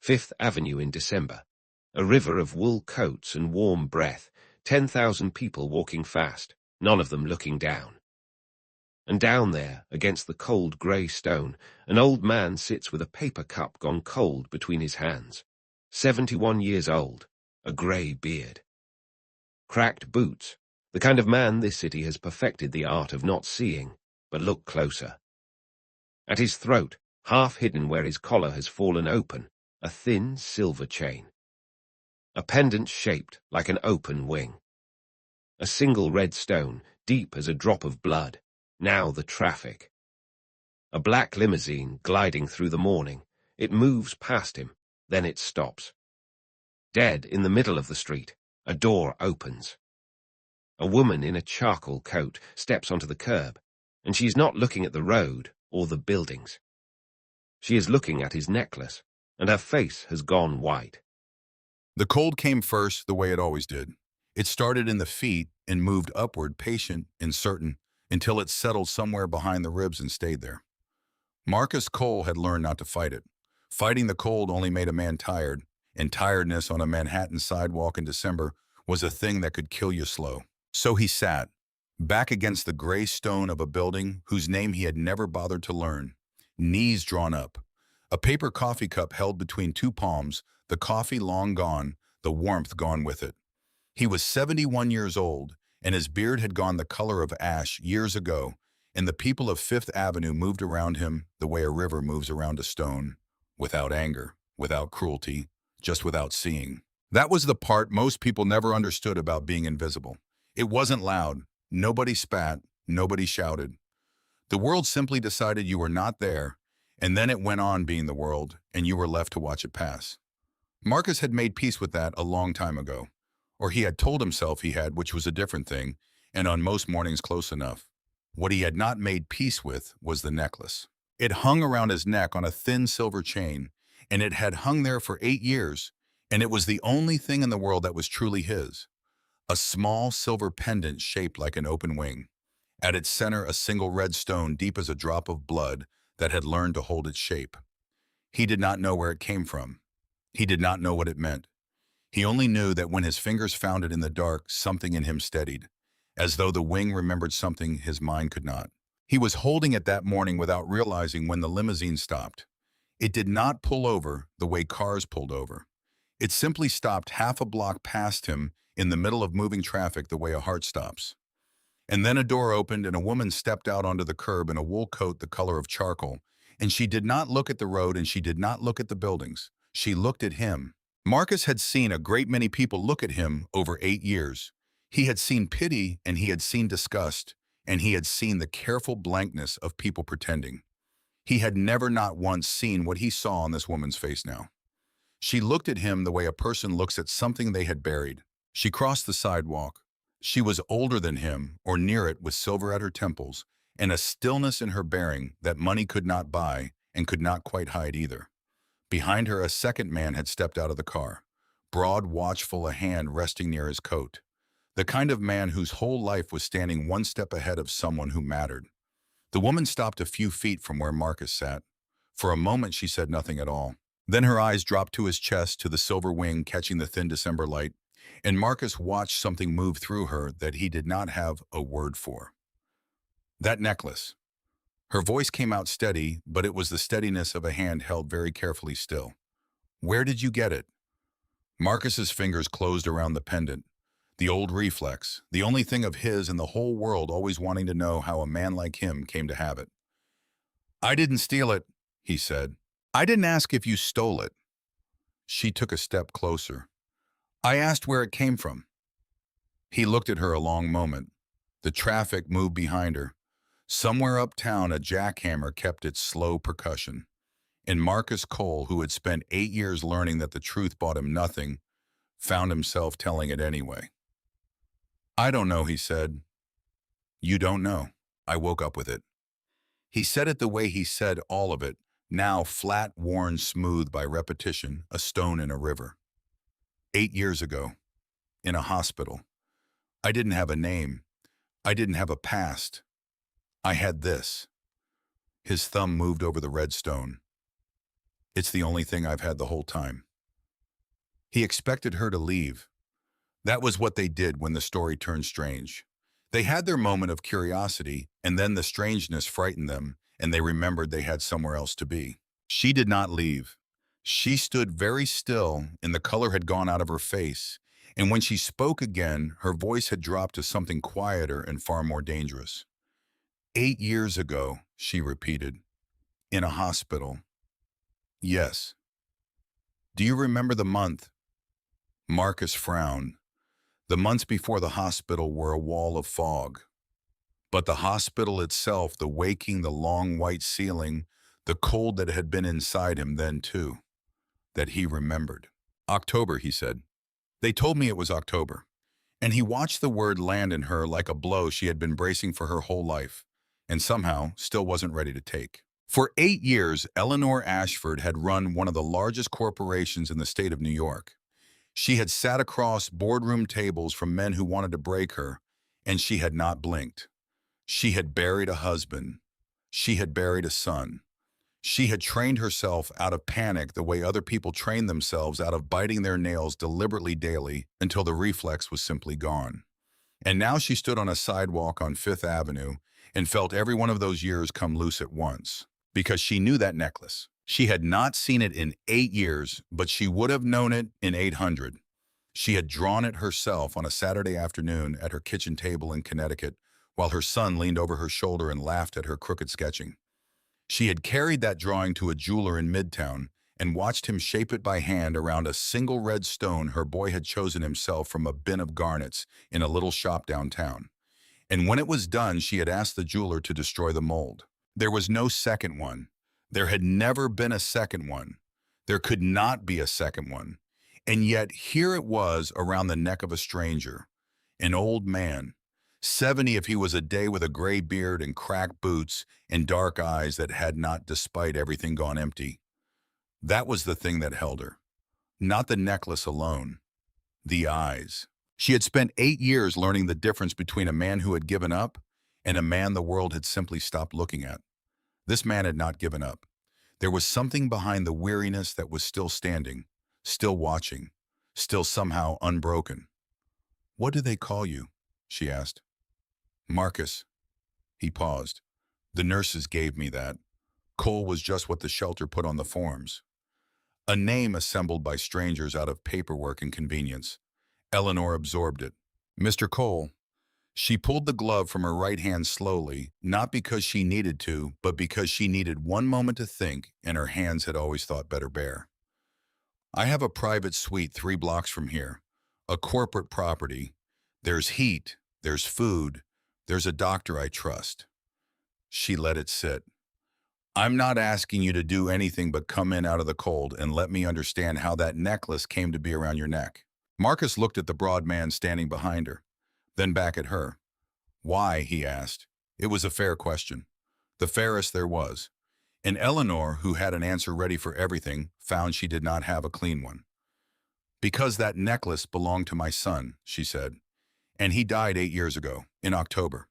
Fifth Avenue in December. A river of wool coats and warm breath, 10,000 people walking fast, none of them looking down. And down there, against the cold grey stone, an old man sits with a paper cup gone cold between his hands. 71 years old, a grey beard. Cracked boots, the kind of man this city has perfected the art of not seeing, but look closer. At his throat, half hidden where his collar has fallen open, a thin silver chain. A pendant shaped like an open wing. A single red stone, deep as a drop of blood. Now the traffic. A black limousine gliding through the morning. It moves past him, then it stops. Dead in the middle of the street, a door opens. A woman in a charcoal coat steps onto the curb, and she is not looking at the road or the buildings. She is looking at his necklace, and her face has gone white. The cold came first the way it always did. It started in the feet and moved upward, patient and certain, until it settled somewhere behind the ribs and stayed there. Marcus Cole had learned not to fight it. Fighting the cold only made a man tired, and tiredness on a Manhattan sidewalk in December was a thing that could kill you slow. So he sat, back against the gray stone of a building whose name he had never bothered to learn, knees drawn up, a paper coffee cup held between two palms, the coffee long gone, the warmth gone with it. He was 71 years old, and his beard had gone the color of ash years ago, and the people of Fifth Avenue moved around him the way a river moves around a stone, without anger, without cruelty, just without seeing. That was the part most people never understood about being invisible. It wasn't loud, nobody spat, nobody shouted. The world simply decided you were not there, and then it went on being the world, and you were left to watch it pass. Marcus had made peace with that a long time ago. Or he had told himself he had, which was a different thing, and on most mornings close enough. What he had not made peace with was the necklace. It hung around his neck on a thin silver chain, and it had hung there for 8 years, and it was the only thing in the world that was truly his. A small silver pendant shaped like an open wing. At its center, a single red stone deep as a drop of blood that had learned to hold its shape. He did not know where it came from. He did not know what it meant. He only knew that when his fingers found it in the dark, something in him steadied, as though the wing remembered something his mind could not. He was holding it that morning without realizing when the limousine stopped. It did not pull over the way cars pulled over. It simply stopped half a block past him in the middle of moving traffic the way a heart stops. And then a door opened and a woman stepped out onto the curb in a wool coat the color of charcoal, and she did not look at the road and she did not look at the buildings. She looked at him. Marcus had seen a great many people look at him over 8 years. He had seen pity and he had seen disgust, and he had seen the careful blankness of people pretending. He had never not once seen what he saw on this woman's face now. She looked at him the way a person looks at something they had buried. She crossed the sidewalk. She was older than him, or near it, with silver at her temples, and a stillness in her bearing that money could not buy and could not quite hide either. Behind her, a second man had stepped out of the car, broad, watchful, a hand resting near his coat. The kind of man whose whole life was standing one step ahead of someone who mattered. The woman stopped a few feet from where Marcus sat. For a moment, she said nothing at all. Then her eyes dropped to his chest, to the silver wing catching the thin December light, and Marcus watched something move through her that he did not have a word for. That necklace. Her voice came out steady, but it was the steadiness of a hand held very carefully still. Where did you get it? Marcus's fingers closed around the pendant. The old reflex, the only thing of his in the whole world always wanting to know how a man like him came to have it. I didn't steal it, he said. I didn't ask if you stole it. She took a step closer. I asked where it came from. He looked at her a long moment. The traffic moved behind her. Somewhere uptown, a jackhammer kept its slow percussion. And Marcus Cole, who had spent 8 years learning that the truth bought him nothing, found himself telling it anyway. I don't know, he said. You don't know. I woke up with it. He said it the way he said all of it, now flat, worn, smooth by repetition, a stone in a river. 8 years ago, in a hospital. I didn't have a name. I didn't have a past. I had this. His thumb moved over the red stone. It's the only thing I've had the whole time. He expected her to leave. That was what they did when the story turned strange. They had their moment of curiosity, and then the strangeness frightened them, and they remembered they had somewhere else to be. She did not leave. She stood very still, and the color had gone out of her face, and when she spoke again, her voice had dropped to something quieter and far more dangerous. 8 years ago, she repeated, in a hospital. Yes. Do you remember the month? Marcus frowned. The months before the hospital were a wall of fog. But the hospital itself, the waking, the long white ceiling, the cold that had been inside him then too, that he remembered. October, he said. They told me it was October. And he watched the word land in her like a blow she had been bracing for her whole life, and somehow still wasn't ready to take. For 8 years, Eleanor Ashford had run one of the largest corporations in the state of New York. She had sat across boardroom tables from men who wanted to break her, and she had not blinked. She had buried a husband. She had buried a son. She had trained herself out of panic the way other people train themselves out of biting their nails deliberately daily until the reflex was simply gone. And now she stood on a sidewalk on Fifth Avenue and felt every one of those years come loose at once, because she knew that necklace. She had not seen it in 8 years, but she would have known it in 800. She had drawn it herself on a Saturday afternoon at her kitchen table in Connecticut, while her son leaned over her shoulder and laughed at her crooked sketching. She had carried that drawing to a jeweler in Midtown and watched him shape it by hand around a single red stone her boy had chosen himself from a bin of garnets in a little shop downtown. And when it was done, she had asked the jeweler to destroy the mold. There was no second one. There had never been a second one. There could not be a second one. And yet here it was around the neck of a stranger, an old man, 70 if he was a day, with a gray beard and cracked boots and dark eyes that had not, despite everything, gone empty. That was the thing that held her. Not the necklace alone. The eyes. She had spent 8 years learning the difference between a man who had given up and a man the world had simply stopped looking at. This man had not given up. There was something behind the weariness that was still standing, still watching, still somehow unbroken. "What do they call you?" she asked. "Marcus." He paused. "The nurses gave me that. Cole was just what the shelter put on the forms." A name assembled by strangers out of paperwork and convenience. Eleanor absorbed it. "Mr. Cole." She pulled the glove from her right hand slowly, not because she needed to, but because she needed one moment to think, and her hands had always thought better bare. "I have a private suite 3 blocks from here. A corporate property. There's heat, there's food, there's a doctor I trust." She let it sit. "I'm not asking you to do anything but come in out of the cold and let me understand how that necklace came to be around your neck." Marcus looked at the broad man standing behind her, then back at her. "Why?" he asked. It was a fair question. The fairest there was. And Eleanor, who had an answer ready for everything, found she did not have a clean one. "Because that necklace belonged to my son," she said. "And he died 8 years ago, in October.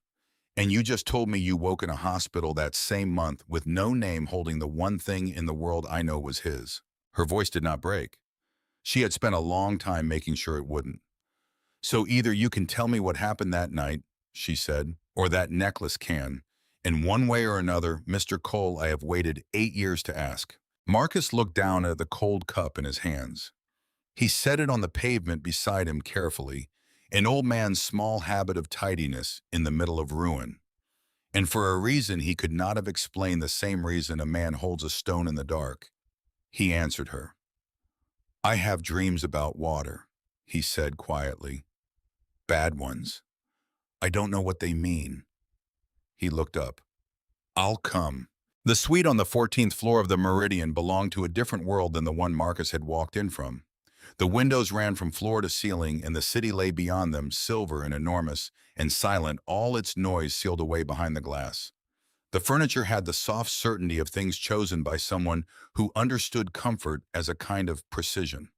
And you just told me you woke in a hospital that same month with no name holding the one thing in the world I know was his." Her voice did not break. She had spent a long time making sure it wouldn't. "So either you can tell me what happened that night," she said, "or that necklace can. And one way or another, Mr. Cole, I have waited 8 years to ask." Marcus looked down at the cold cup in his hands. He set it on the pavement beside him carefully, an old man's small habit of tidiness in the middle of ruin. And for a reason he could not have explained, the same reason a man holds a stone in the dark, he answered her. "I have dreams about water," he said quietly. "Bad ones. I don't know what they mean." He looked up. "I'll come." The suite on the 14th floor of the Meridian belonged to a different world than the one Marcus had walked in from. The windows ran from floor to ceiling, and the city lay beyond them, silver and enormous and silent, all its noise sealed away behind the glass. The furniture had the soft certainty of things chosen by someone who understood comfort as a kind of precision.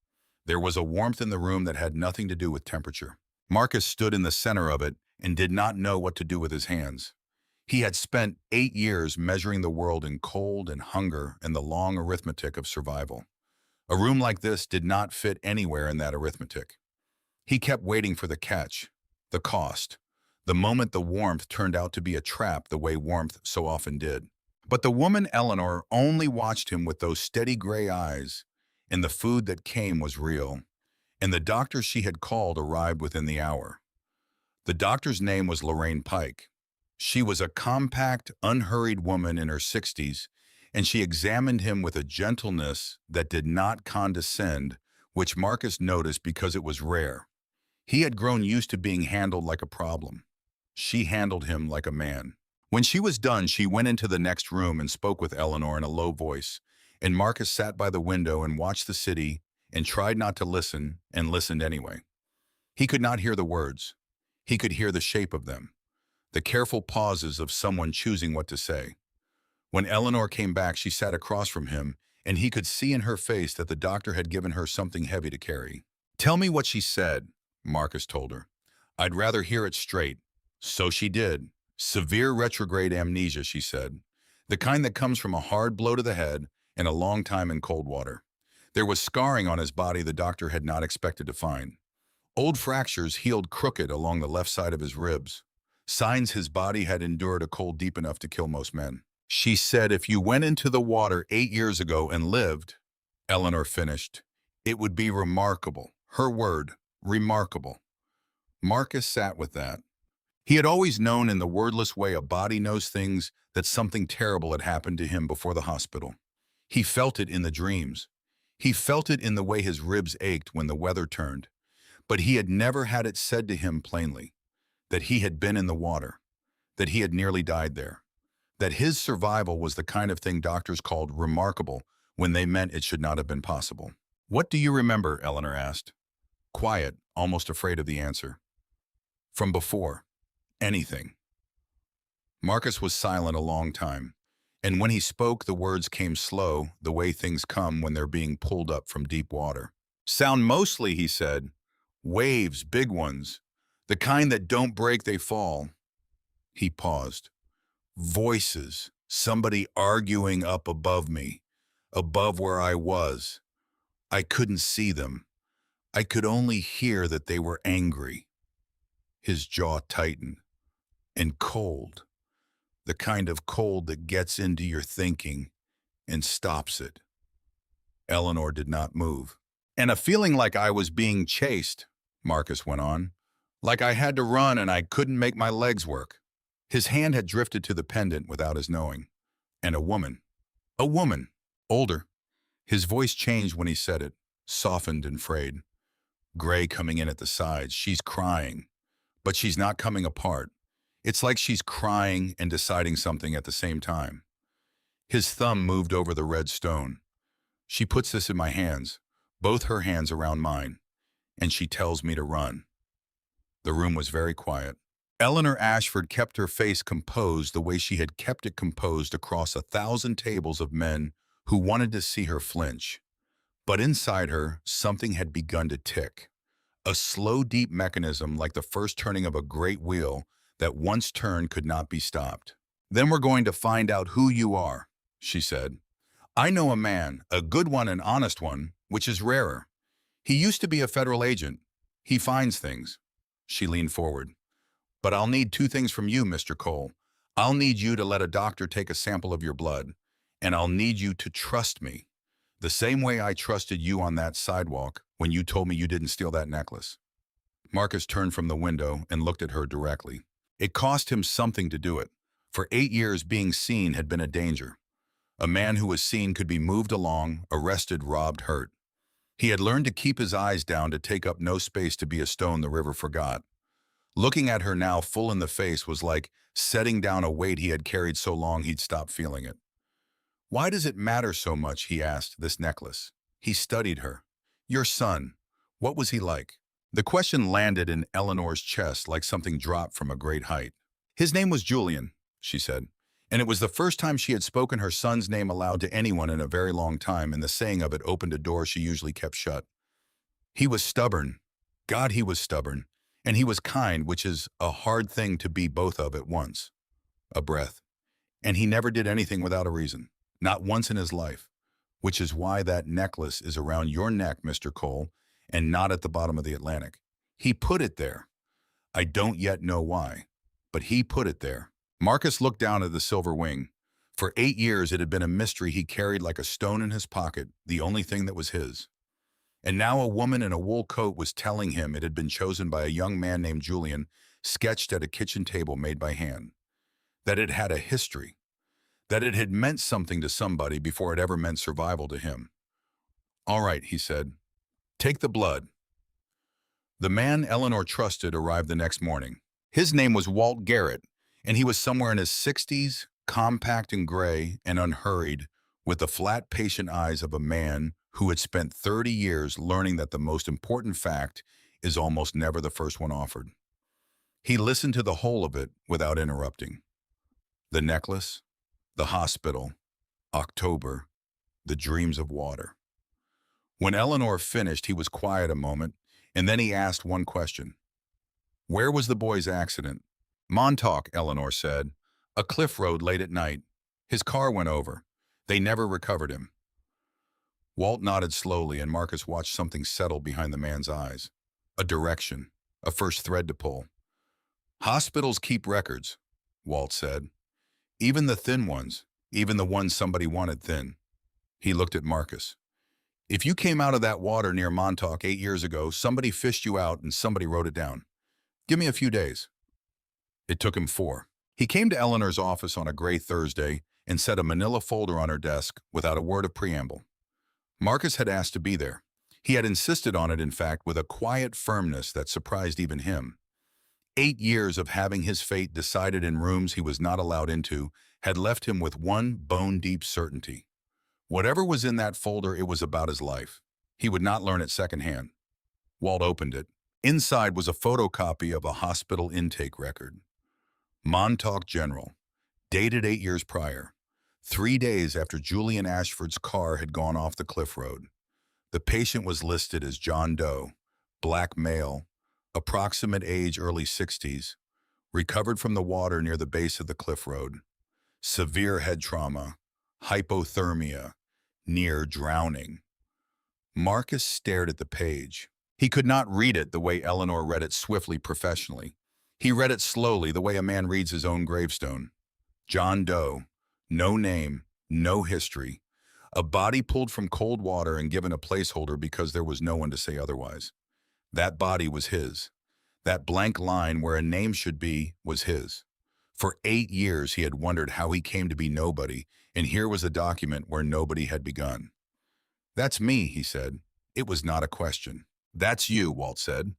There was a warmth in the room that had nothing to do with temperature. Marcus stood in the center of it and did not know what to do with his hands. He had spent 8 years measuring the world in cold and hunger and the long arithmetic of survival. A room like this did not fit anywhere in that arithmetic. He kept waiting for the catch, the cost, the moment the warmth turned out to be a trap the way warmth so often did. But the woman Eleanor only watched him with those steady gray eyes, and the food that came was real, and the doctor she had called arrived within the hour. The doctor's name was Lorraine Pike. She was a compact, unhurried woman in her 60s, and she examined him with a gentleness that did not condescend, which Marcus noticed because it was rare. He had grown used to being handled like a problem. She handled him like a man. When she was done, she went into the next room and spoke with Eleanor in a low voice, and Marcus sat by the window and watched the city and tried not to listen and listened anyway. He could not hear the words. He could hear the shape of them, the careful pauses of someone choosing what to say. When Eleanor came back, she sat across from him, and he could see in her face that the doctor had given her something heavy to carry. "Tell me what she said," Marcus told her. "I'd rather hear it straight." So she did. "Severe retrograde amnesia," she said. "The kind that comes from a hard blow to the head and a long time in cold water." There was scarring on his body the doctor had not expected to find. Old fractures healed crooked along the left side of his ribs. Signs his body had endured a cold deep enough to kill most men. "She said if you went into the water 8 years ago and lived," Eleanor finished, "it would be remarkable." Her word, remarkable. Marcus sat with that. He had always known in the wordless way a body knows things that something terrible had happened to him before the hospital. He felt it in the dreams. He felt it in the way his ribs ached when the weather turned. But he had never had it said to him plainly, that he had been in the water, that he had nearly died there, that his survival was the kind of thing doctors called remarkable when they meant it should not have been possible. "What do you remember?" Eleanor asked. Quiet, almost afraid of the answer. "From before. Anything." Marcus was silent a long time, and when he spoke, the words came slow, the way things come when they're being pulled up from deep water. "Sound mostly," he said. "Waves, big ones. The kind that don't break, they fall." He paused. "Voices, somebody arguing up above me, above where I was. I couldn't see them. I could only hear that they were angry." His jaw tightened. "And cold. The kind of cold that gets into your thinking and stops it." Eleanor did not move. "And a feeling like I was being chased," Marcus went on. "Like I had to run and I couldn't make my legs work." His hand had drifted to the pendant without his knowing. "And a woman. A woman. Older." His voice changed when he said it, softened and frayed. "Gray coming in at the sides. She's crying. But she's not coming apart. It's like she's crying and deciding something at the same time." His thumb moved over the red stone. "She puts this in my hands, both her hands around mine, and she tells me to run." The room was very quiet. Eleanor Ashford kept her face composed the way she had kept it composed across 1,000 tables of men who wanted to see her flinch. But inside her, something had begun to tick. A slow, deep mechanism like the first turning of a great wheel that once turned could not be stopped. "Then we're going to find out who you are," she said. "I know a man, a good one, an honest one, which is rarer. He used to be a federal agent. He finds things." She leaned forward. "But I'll need 2 things from you, Mr. Cole. I'll need you to let a doctor take a sample of your blood, and I'll need you to trust me, the same way I trusted you on that sidewalk when you told me you didn't steal that necklace." Marcus turned from the window and looked at her directly. It cost him something to do it. For 8 years, being seen had been a danger. A man who was seen could be moved along, arrested, robbed, hurt. He had learned to keep his eyes down, to take up no space, to be a stone the river forgot. Looking at her now full in the face was like setting down a weight he had carried so long he'd stopped feeling it. "Why does it matter so much?" he asked, "this necklace?" He studied her. "Your son, what was he like?" The question landed in Eleanor's chest like something dropped from a great height. "His name was Julian," she said, and it was the first time she had spoken her son's name aloud to anyone in a very long time, and the saying of it opened a door she usually kept shut. "He was stubborn. God, he was stubborn. And he was kind, which is a hard thing to be both of at once." a breath. And he never did anything without a reason, not once in his life, which is why that necklace is around your neck, Mr. Cole, and not at the bottom of the Atlantic. He put it there. I don't yet know why, but he put it there. Marcus looked down at the silver wing. For 8 years, it had been a mystery he carried like a stone in his pocket, the only thing that was his. And now a woman in a wool coat was telling him it had been chosen by a young man named Julian, sketched at a kitchen table made by hand. That it had a history. That it had meant something to somebody before it ever meant survival to him. All right, he said. Take the blood. The man Eleanor trusted arrived the next morning. His name was Walt Garrett, and he was somewhere in his 60s, compact and gray and unhurried, with the flat, patient eyes of a man who had spent 30 years learning that the most important fact is almost never the first one offered. He listened to the whole of it without interrupting. The necklace, the hospital, October, the dreams of water. When Eleanor finished, he was quiet a moment, and then he asked one question. Where was the boy's accident? Montauk, Eleanor said. A cliff road late at night. His car went over. They never recovered him. Walt nodded slowly, and Marcus watched something settle behind the man's eyes. A direction, a first thread to pull. Hospitals keep records, Walt said. Even the thin ones, even the ones somebody wanted thin. He looked at Marcus. If you came out of that water near Montauk 8 years ago, somebody fished you out and somebody wrote it down. Give me a few days. It took him 4. He came to Eleanor's office on a gray Thursday and set a manila folder on her desk without a word of preamble. Marcus had asked to be there. He had insisted on it, in fact, with a quiet firmness that surprised even him. 8 years of having his fate decided in rooms he was not allowed into had left him with one bone-deep certainty. Whatever was in that folder, it was about his life. He would not learn it secondhand. Walt opened it. Inside was a photocopy of a hospital intake record. Montauk General, dated 8 years prior, 3 days after Julian Ashford's car had gone off the cliff road. The patient was listed as John Doe, black male, approximate age early 60s, recovered from the water near the base of the cliff road, severe head trauma, hypothermia, near drowning. Marcus stared at the page. He could not read it the way Eleanor read it swiftly, professionally. He read it slowly, the way a man reads his own gravestone. John Doe, no name, no history. A body pulled from cold water and given a placeholder because there was no one to say otherwise. That body was his. That blank line where a name should be was his. For 8 years he had wondered how he came to be nobody, and here was a document where nobody had begun. That's me, he said. It was not a question. That's you, Walt said.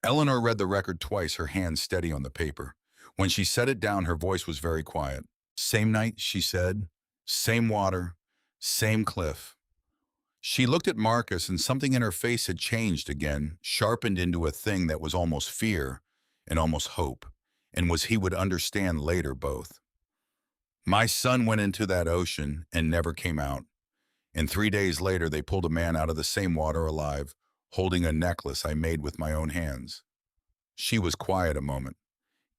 Eleanor read the record twice, her hand steady on the paper. When she set it down, her voice was very quiet. Same night, she said. Same water. Same cliff. She looked at Marcus, and something in her face had changed again, sharpened into a thing that was almost fear and almost hope, and was he would understand later both. My son went into that ocean and never came out. And 3 days later, they pulled a man out of the same water alive, holding a necklace I made with my own hands. She was quiet a moment.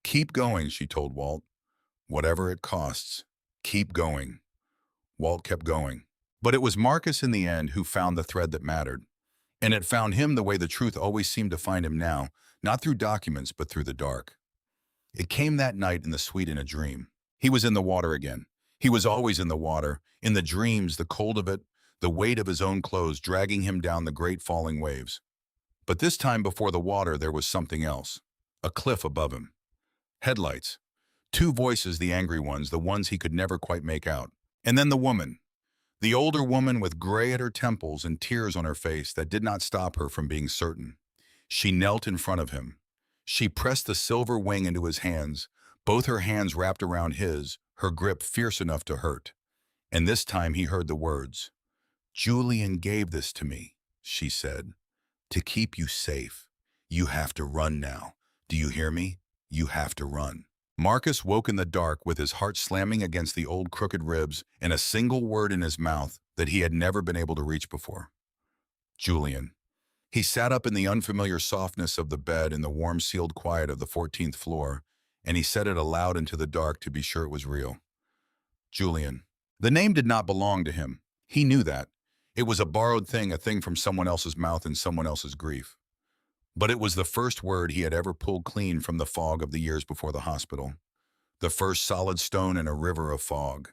Keep going, she told Walt. Whatever it costs, keep going. Walt kept going. But it was Marcus in the end who found the thread that mattered. And it found him the way the truth always seemed to find him now, not through documents, but through the dark. It came that night in the suite in a dream. He was in the water again. He was always in the water, in the dreams, the cold of it, the weight of his own clothes dragging him down the great falling waves. But this time before the water there was something else. A cliff above him. Headlights. 2 voices, the angry ones, the ones he could never quite make out. And then the woman. The older woman with gray at her temples and tears on her face that did not stop her from being certain. She knelt in front of him. She pressed the silver wing into his hands, both her hands wrapped around his, her grip fierce enough to hurt. And this time he heard the words. Julian gave this to me, she said, to keep you safe. You have to run now. Do you hear me? You have to run. Marcus woke in the dark with his heart slamming against the old crooked ribs and a single word in his mouth that he had never been able to reach before. Julian. He sat up in the unfamiliar softness of the bed in the warm sealed quiet of the 14th floor, and he said it aloud into the dark to be sure it was real. Julian. The name did not belong to him. He knew that. It was a borrowed thing, a thing from someone else's mouth in someone else's grief. But it was the first word he had ever pulled clean from the fog of the years before the hospital. The first solid stone in a river of fog.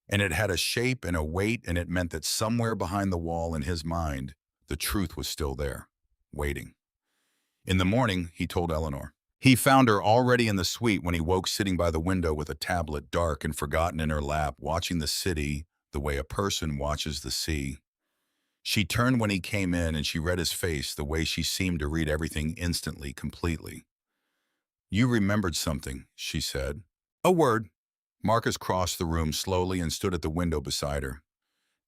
And it had a shape and a weight, and it meant that somewhere behind the wall in his mind, the truth was still there, waiting. In the morning, he told Eleanor. He found her already in the suite when he woke, sitting by the window with a tablet dark and forgotten in her lap, watching the city the way a person watches the sea. She turned when he came in, and she read his face the way she seemed to read everything instantly, completely. You remembered something, she said. A word. Marcus crossed the room slowly and stood at the window beside her.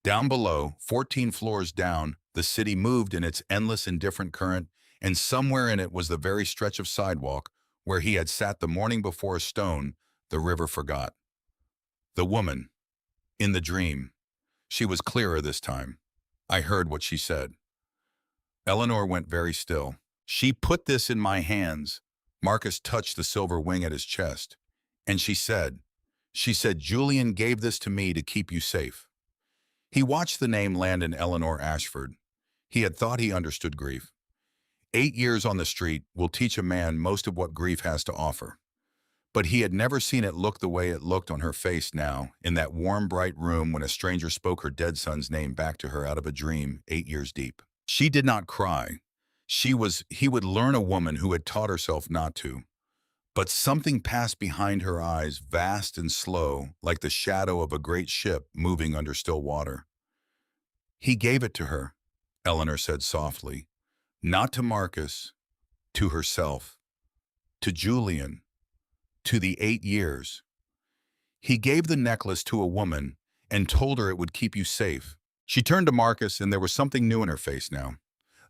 Down below, 14 floors down, the city moved in its endless indifferent current, and somewhere in it was the very stretch of sidewalk where he had sat the morning before a stone the river forgot. The woman. In the dream. She was clearer this time. I heard what she said. Eleanor went very still. She put this in my hands. Marcus touched the silver wing at his chest. And she said, Julian gave this to me to keep you safe. He watched the name land in Eleanor Ashford. He had thought he understood grief. 8 years on the street will teach a man most of what grief has to offer. But he had never seen it look the way it looked on her face now, in that warm, bright room when a stranger spoke her dead son's name back to her out of a dream 8 years deep. She did not cry. He would learn a woman who had taught herself not to. But something passed behind her eyes, vast and slow, like the shadow of a great ship moving under still water. He gave it to her, Eleanor said softly. Not to Marcus, to herself, to Julian, to the 8 years. He gave the necklace to a woman and told her it would keep you safe. She turned to Marcus, and there was something new in her face now.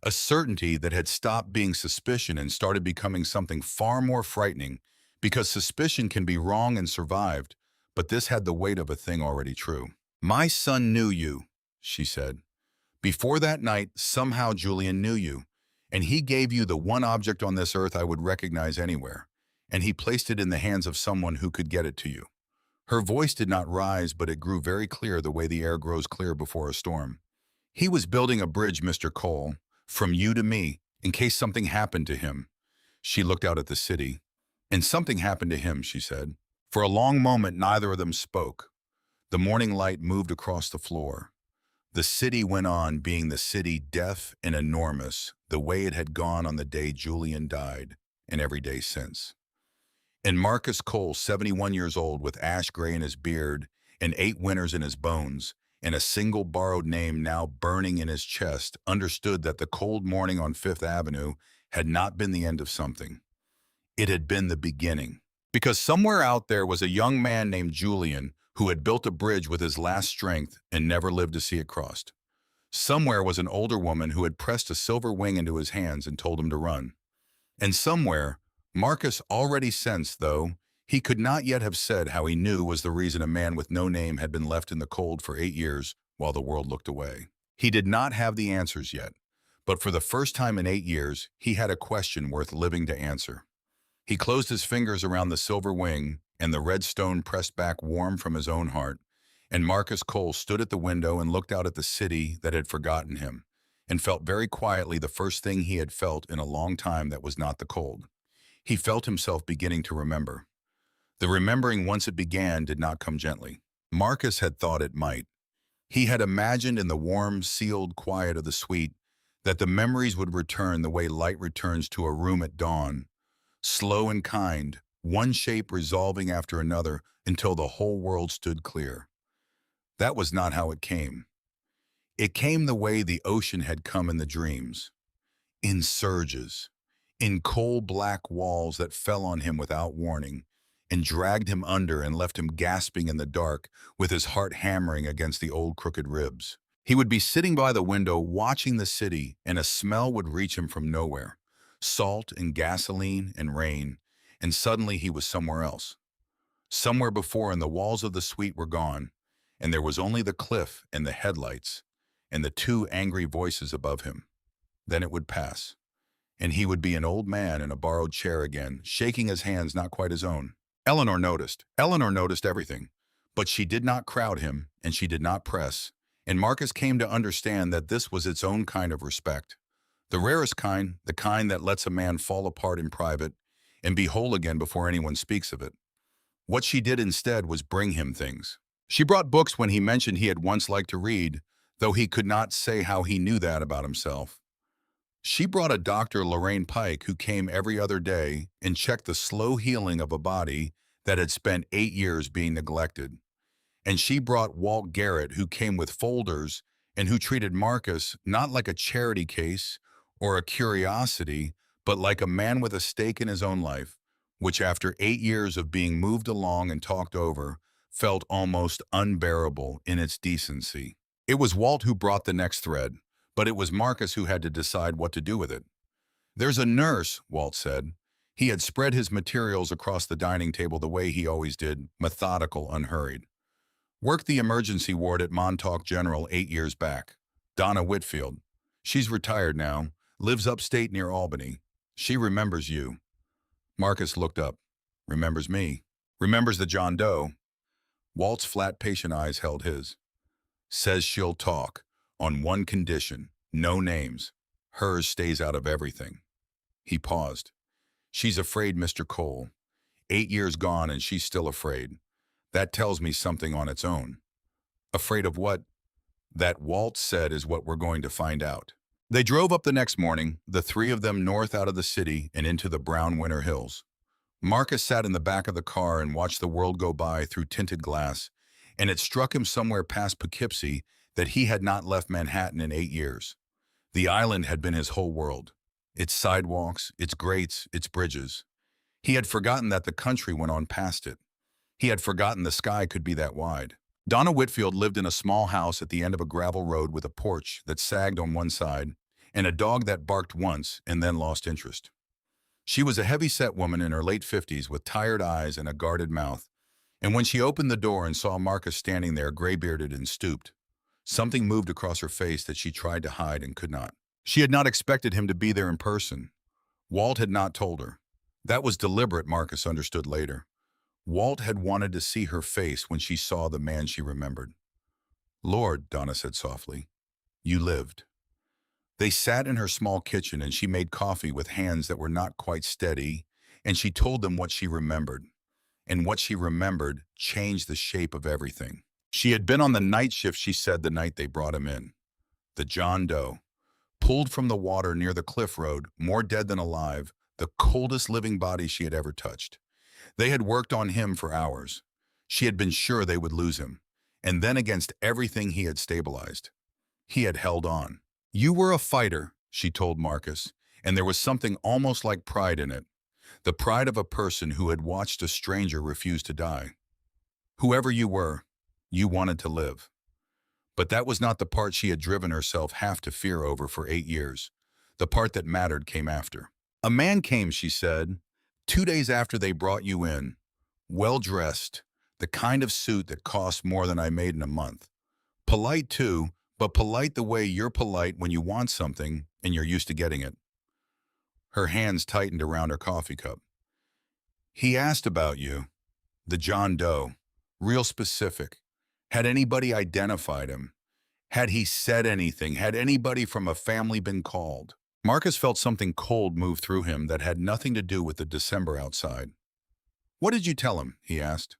A certainty that had stopped being suspicion and started becoming something far more frightening, because suspicion can be wrong and survived, but this had the weight of a thing already true. My son knew you, she said. Before that night, somehow Julian knew you, and he gave you the one object on this earth I would recognize anywhere, and he placed it in the hands of someone who could get it to you. Her voice did not rise, but it grew very clear the way the air grows clear before a storm. He was building a bridge, Mr. Cole, from you to me, in case something happened to him. She looked out at the city. And something happened to him, she said. For a long moment, neither of them spoke. The morning light moved across the floor. The city went on being the city, deaf and enormous, the way it had gone on the day Julian died, and every day since. And Marcus Cole, 71 years old, with ash gray in his beard and 8 winters in his bones, and a single borrowed name now burning in his chest, understood that the cold morning on Fifth Avenue had not been the end of something. It had been the beginning. Because somewhere out there was a young man named Julian who had built a bridge with his last strength and never lived to see it crossed. Somewhere was an older woman who had pressed a silver wing into his hands and told him to run. And somewhere, Marcus already sensed, though he could not yet have said how he knew, was the reason a man with no name had been left in the cold for 8 years while the world looked away. He did not have the answers yet, but for the first time in 8 years, he had a question worth living to answer. He closed his fingers around the silver wing, and the red stone pressed back warm from his own heart, and Marcus Cole stood at the window and looked out at the city that had forgotten him, and felt very quietly the first thing he had felt in a long time that was not the cold. He felt himself beginning to remember. The remembering, once it began, did not come gently. Marcus had thought it might. He had imagined in the warm, sealed quiet of the suite that the memories would return the way light returns to a room at dawn, slow and kind, one shape resolving after another until the whole world stood clear. That was not how it came. It came the way the ocean had come in the dreams, in surges, in coal black walls that fell on him without warning, and dragged him under and left him gasping in the dark with his heart hammering against the old crooked ribs. He would be sitting by the window watching the city, and a smell would reach him from nowhere, salt and gasoline and rain, and suddenly he was somewhere else. Somewhere before, and the walls of the suite were gone, and there was only the cliff and the headlights and the 2 angry voices above him. Then it would pass, and he would be an old man in a borrowed chair again, shaking his hands not quite his own. Eleanor noticed. Eleanor noticed everything. But she did not crowd him, and she did not press. And Marcus came to understand that this was its own kind of respect. The rarest kind, the kind that lets a man fall apart in private and be whole again before anyone speaks of it. What she did instead was bring him things. She brought books when he mentioned he had once liked to read, though he could not say how he knew that about himself. She brought a Dr. Lorraine Pike who came every other day and checked the slow healing of a body that had spent 8 years being neglected. And she brought Walt Garrett who came with folders and who treated Marcus not like a charity case or a curiosity, but like a man with a stake in his own life, which after 8 years of being moved along and talked over, felt almost unbearable in its decency. It was Walt who brought the next thread, but it was Marcus who had to decide what to do with it. "There's a nurse," Walt said. He had spread his materials across the dining table the way he always did, methodical, unhurried. "Worked the emergency ward at Montauk General 8 years back. Donna Whitfield. She's retired now, lives upstate near Albany. She remembers you." Marcus looked up. "Remembers me. Remembers the John Doe." Walt's flat, patient eyes held his. "Says she'll talk, on one condition, no names. Hers stays out of everything." He paused. "She's afraid, Mr. Cole. 8 years gone and she's still afraid. That tells me something on its own." "Afraid of what?" "That Walt said is what we're going to find out." They drove up the next morning, the three of them north out of the city and into the brown winter hills. Marcus sat in the back of the car and watched the world go by through tinted glass, and it struck him somewhere past Poughkeepsie that he had not left Manhattan in 8 years. The island had been his whole world. Its sidewalks, its grates, its bridges. He had forgotten that the country went on past it. He had forgotten the sky could be that wide. Donna Whitfield lived in a small house at the end of a gravel road with a porch that sagged on one side and a dog that barked once and then lost interest. She was a heavy-set woman in her late 50s with tired eyes and a guarded mouth, and when she opened the door and saw Marcus standing there gray-bearded and stooped, something moved across her face that she tried to hide and could not. She had not expected him to be there in person. Walt had not told her. That was deliberate, Marcus understood later. Walt had wanted to see her face when she saw the man she remembered. "Lord," Donna said softly, "you lived." They sat in her small kitchen and she made coffee with hands that were not quite steady, and she told them what she remembered. And what she remembered changed the shape of everything. She had been on the night shift, she said, the night they brought him in. The John Doe. Pulled from the water near the cliff road, more dead than alive, the coldest living body she had ever touched. They had worked on him for hours. She had been sure they would lose him. And then against everything he had stabilized. He had held on. "You were a fighter," she told Marcus, and there was something almost like pride in it. The pride of a person who had watched a stranger refuse to die. Whoever you were, you wanted to live. But that was not the part she had driven herself half to fear over for 8 years. The part that mattered came after. "A man came," she said, 2 days after they brought you in, well-dressed, the kind of suit that cost more than I made in a month. Polite too, but polite the way you're polite when you want something and you're used to getting it." Her hands tightened around her coffee cup. "He asked about you, the John Doe, real specific. Had anybody identified him? Had he said anything? Had anybody from a family been called?" Marcus felt something cold move through him that had nothing to do with the December outside. "What did you tell him?" he asked.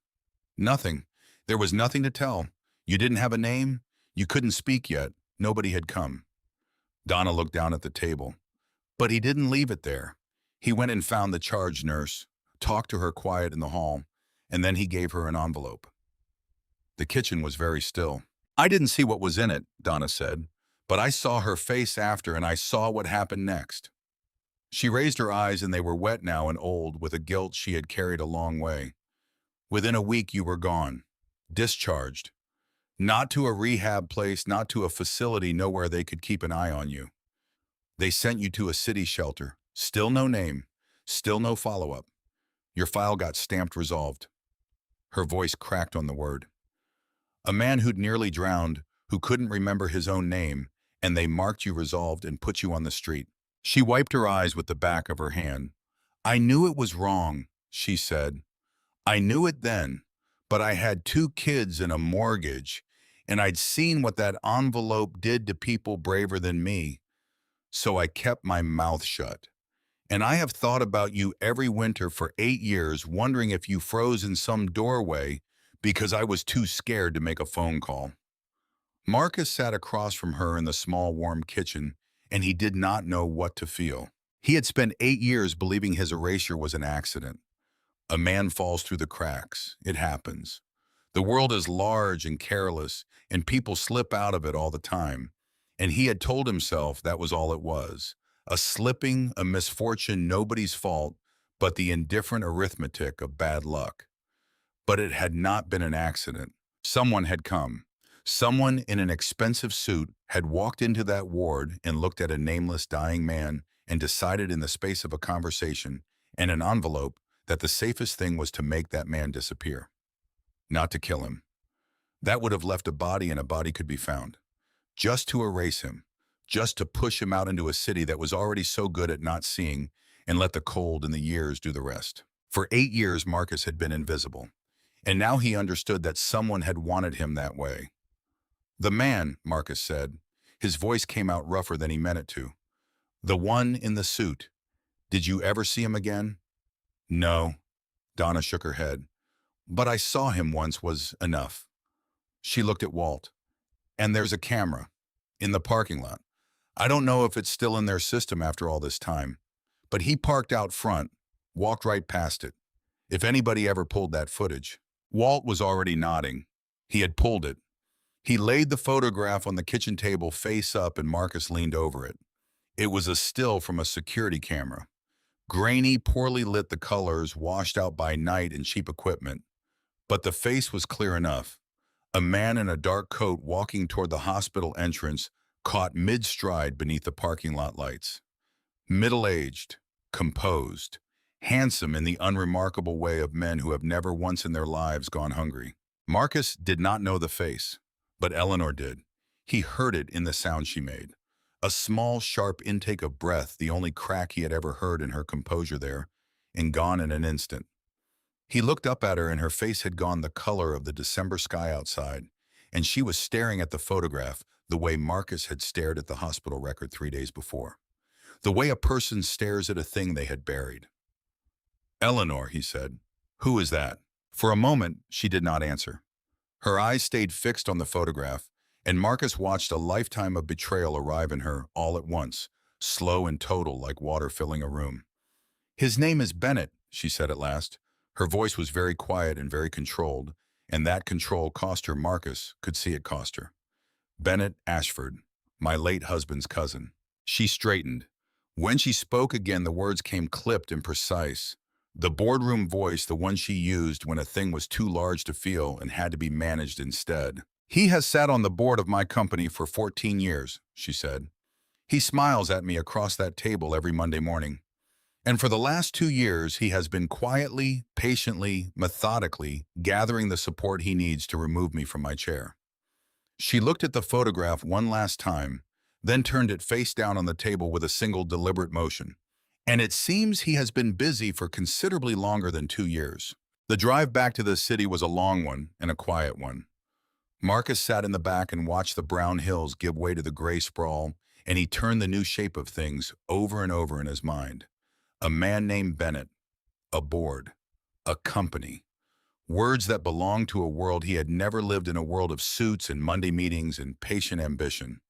"Nothing. There was nothing to tell. You didn't have a name. You couldn't speak yet. Nobody had come." Donna looked down at the table. "But he didn't leave it there. He went and found the charge nurse, talked to her quiet in the hall, and then he gave her an envelope." The kitchen was very still. "I didn't see what was in it," Donna said, "but I saw her face after and I saw what happened next." She raised her eyes and they were wet now and old with a guilt she had carried a long way. "Within a week you were gone. Discharged. Not to a rehab place, not to a facility nowhere they could keep an eye on you. They sent you to a city shelter. Still no name. Still no follow-up. Your file got stamped resolved." Her voice cracked on the word. "A man who'd nearly drowned, who couldn't remember his own name, and they marked you resolved and put you on the street. She wiped her eyes with the back of her hand. "I knew it was wrong," she said. "I knew it then, but I had 2 kids and a mortgage, and I'd seen what that envelope did to people braver than me, so I kept my mouth shut. And I have thought about you every winter for 8 years, wondering if you froze in some doorway because I was too scared to make a phone call." Marcus sat across from her in the small, warm kitchen, and he did not know what to feel. He had spent 8 years believing his erasure was an accident. A man falls through the cracks. It happens. The world is large and careless, and people slip out of it all the time. And he had told himself that was all it was. A slipping, a misfortune, nobody's fault, but the indifferent arithmetic of bad luck. But it had not been an accident. Someone had come. Someone in an expensive suit had walked into that ward and looked at a nameless dying man and decided in the space of a conversation and an envelope that the safest thing was to make that man disappear. Not to kill him. That would have left a body and a body could be found. Just to erase him. Just to push him out into a city that was already so good at not seeing and let the cold and the years do the rest. For 8 years, Marcus had been invisible. And now he understood that someone had wanted him that way. "The man," Marcus said. His voice came out rougher than he meant it to. "The one in the suit. Did you ever see him again?" "No." Donna shook her head. "But I saw him once was enough." She looked at Walt. "And there's a camera. In the parking lot. I don't know if it's still in their system after all this time. But he parked out front, walked right past it. If anybody ever pulled that footage." Walt was already nodding. He had pulled it. He laid the photograph on the kitchen table face up and Marcus leaned over it. It was a still from a security camera. Grainy, poorly lit, the colors washed out by night and cheap equipment. But the face was clear enough. A man in a dark coat walking toward the hospital entrance, caught mid-stride beneath the parking lot lights. Middle-aged, composed, handsome in the unremarkable way of men who have never once in their lives gone hungry. Marcus did not know the face. But Eleanor did. He heard it in the sound she made. A small, sharp intake of breath, the only crack he had ever heard in her composure there, and gone in an instant. He looked up at her and her face had gone the color of the December sky outside, and she was staring at the photograph the way Marcus had stared at the hospital record 3 days before. The way a person stares at a thing they had buried. "Eleanor," he said. "Who is that?" For a moment, she did not answer. Her eyes stayed fixed on the photograph, and Marcus watched a lifetime of betrayal arrive in her all at once, slow and total like water filling a room. "His name is Bennett," she said at last. Her voice was very quiet and very controlled, and that control cost her. Marcus could see it cost her. "Bennett Ashford, my late husband's cousin." She straightened. When she spoke again, the words came clipped and precise. The boardroom voice, the one she used when a thing was too large to feel and had to be managed instead. "He has sat on the board of my company for 14 years, she said. "He smiles at me across that table every Monday morning. And for the last 2 years, he has been quietly, patiently, methodically gathering the support he needs to remove me from my chair." She looked at the photograph one last time, then turned it face down on the table with a single deliberate motion. "And it seems he has been busy for considerably longer than 2 years. The drive back to the city was a long one and a quiet one. Marcus sat in the back and watched the brown hills give way to the gray sprawl, and he turned the new shape of things over and over in his mind. A man named Bennett, a board, a company. Words that belonged to a world he had never lived in, a world of suits and Monday meetings and patient ambition.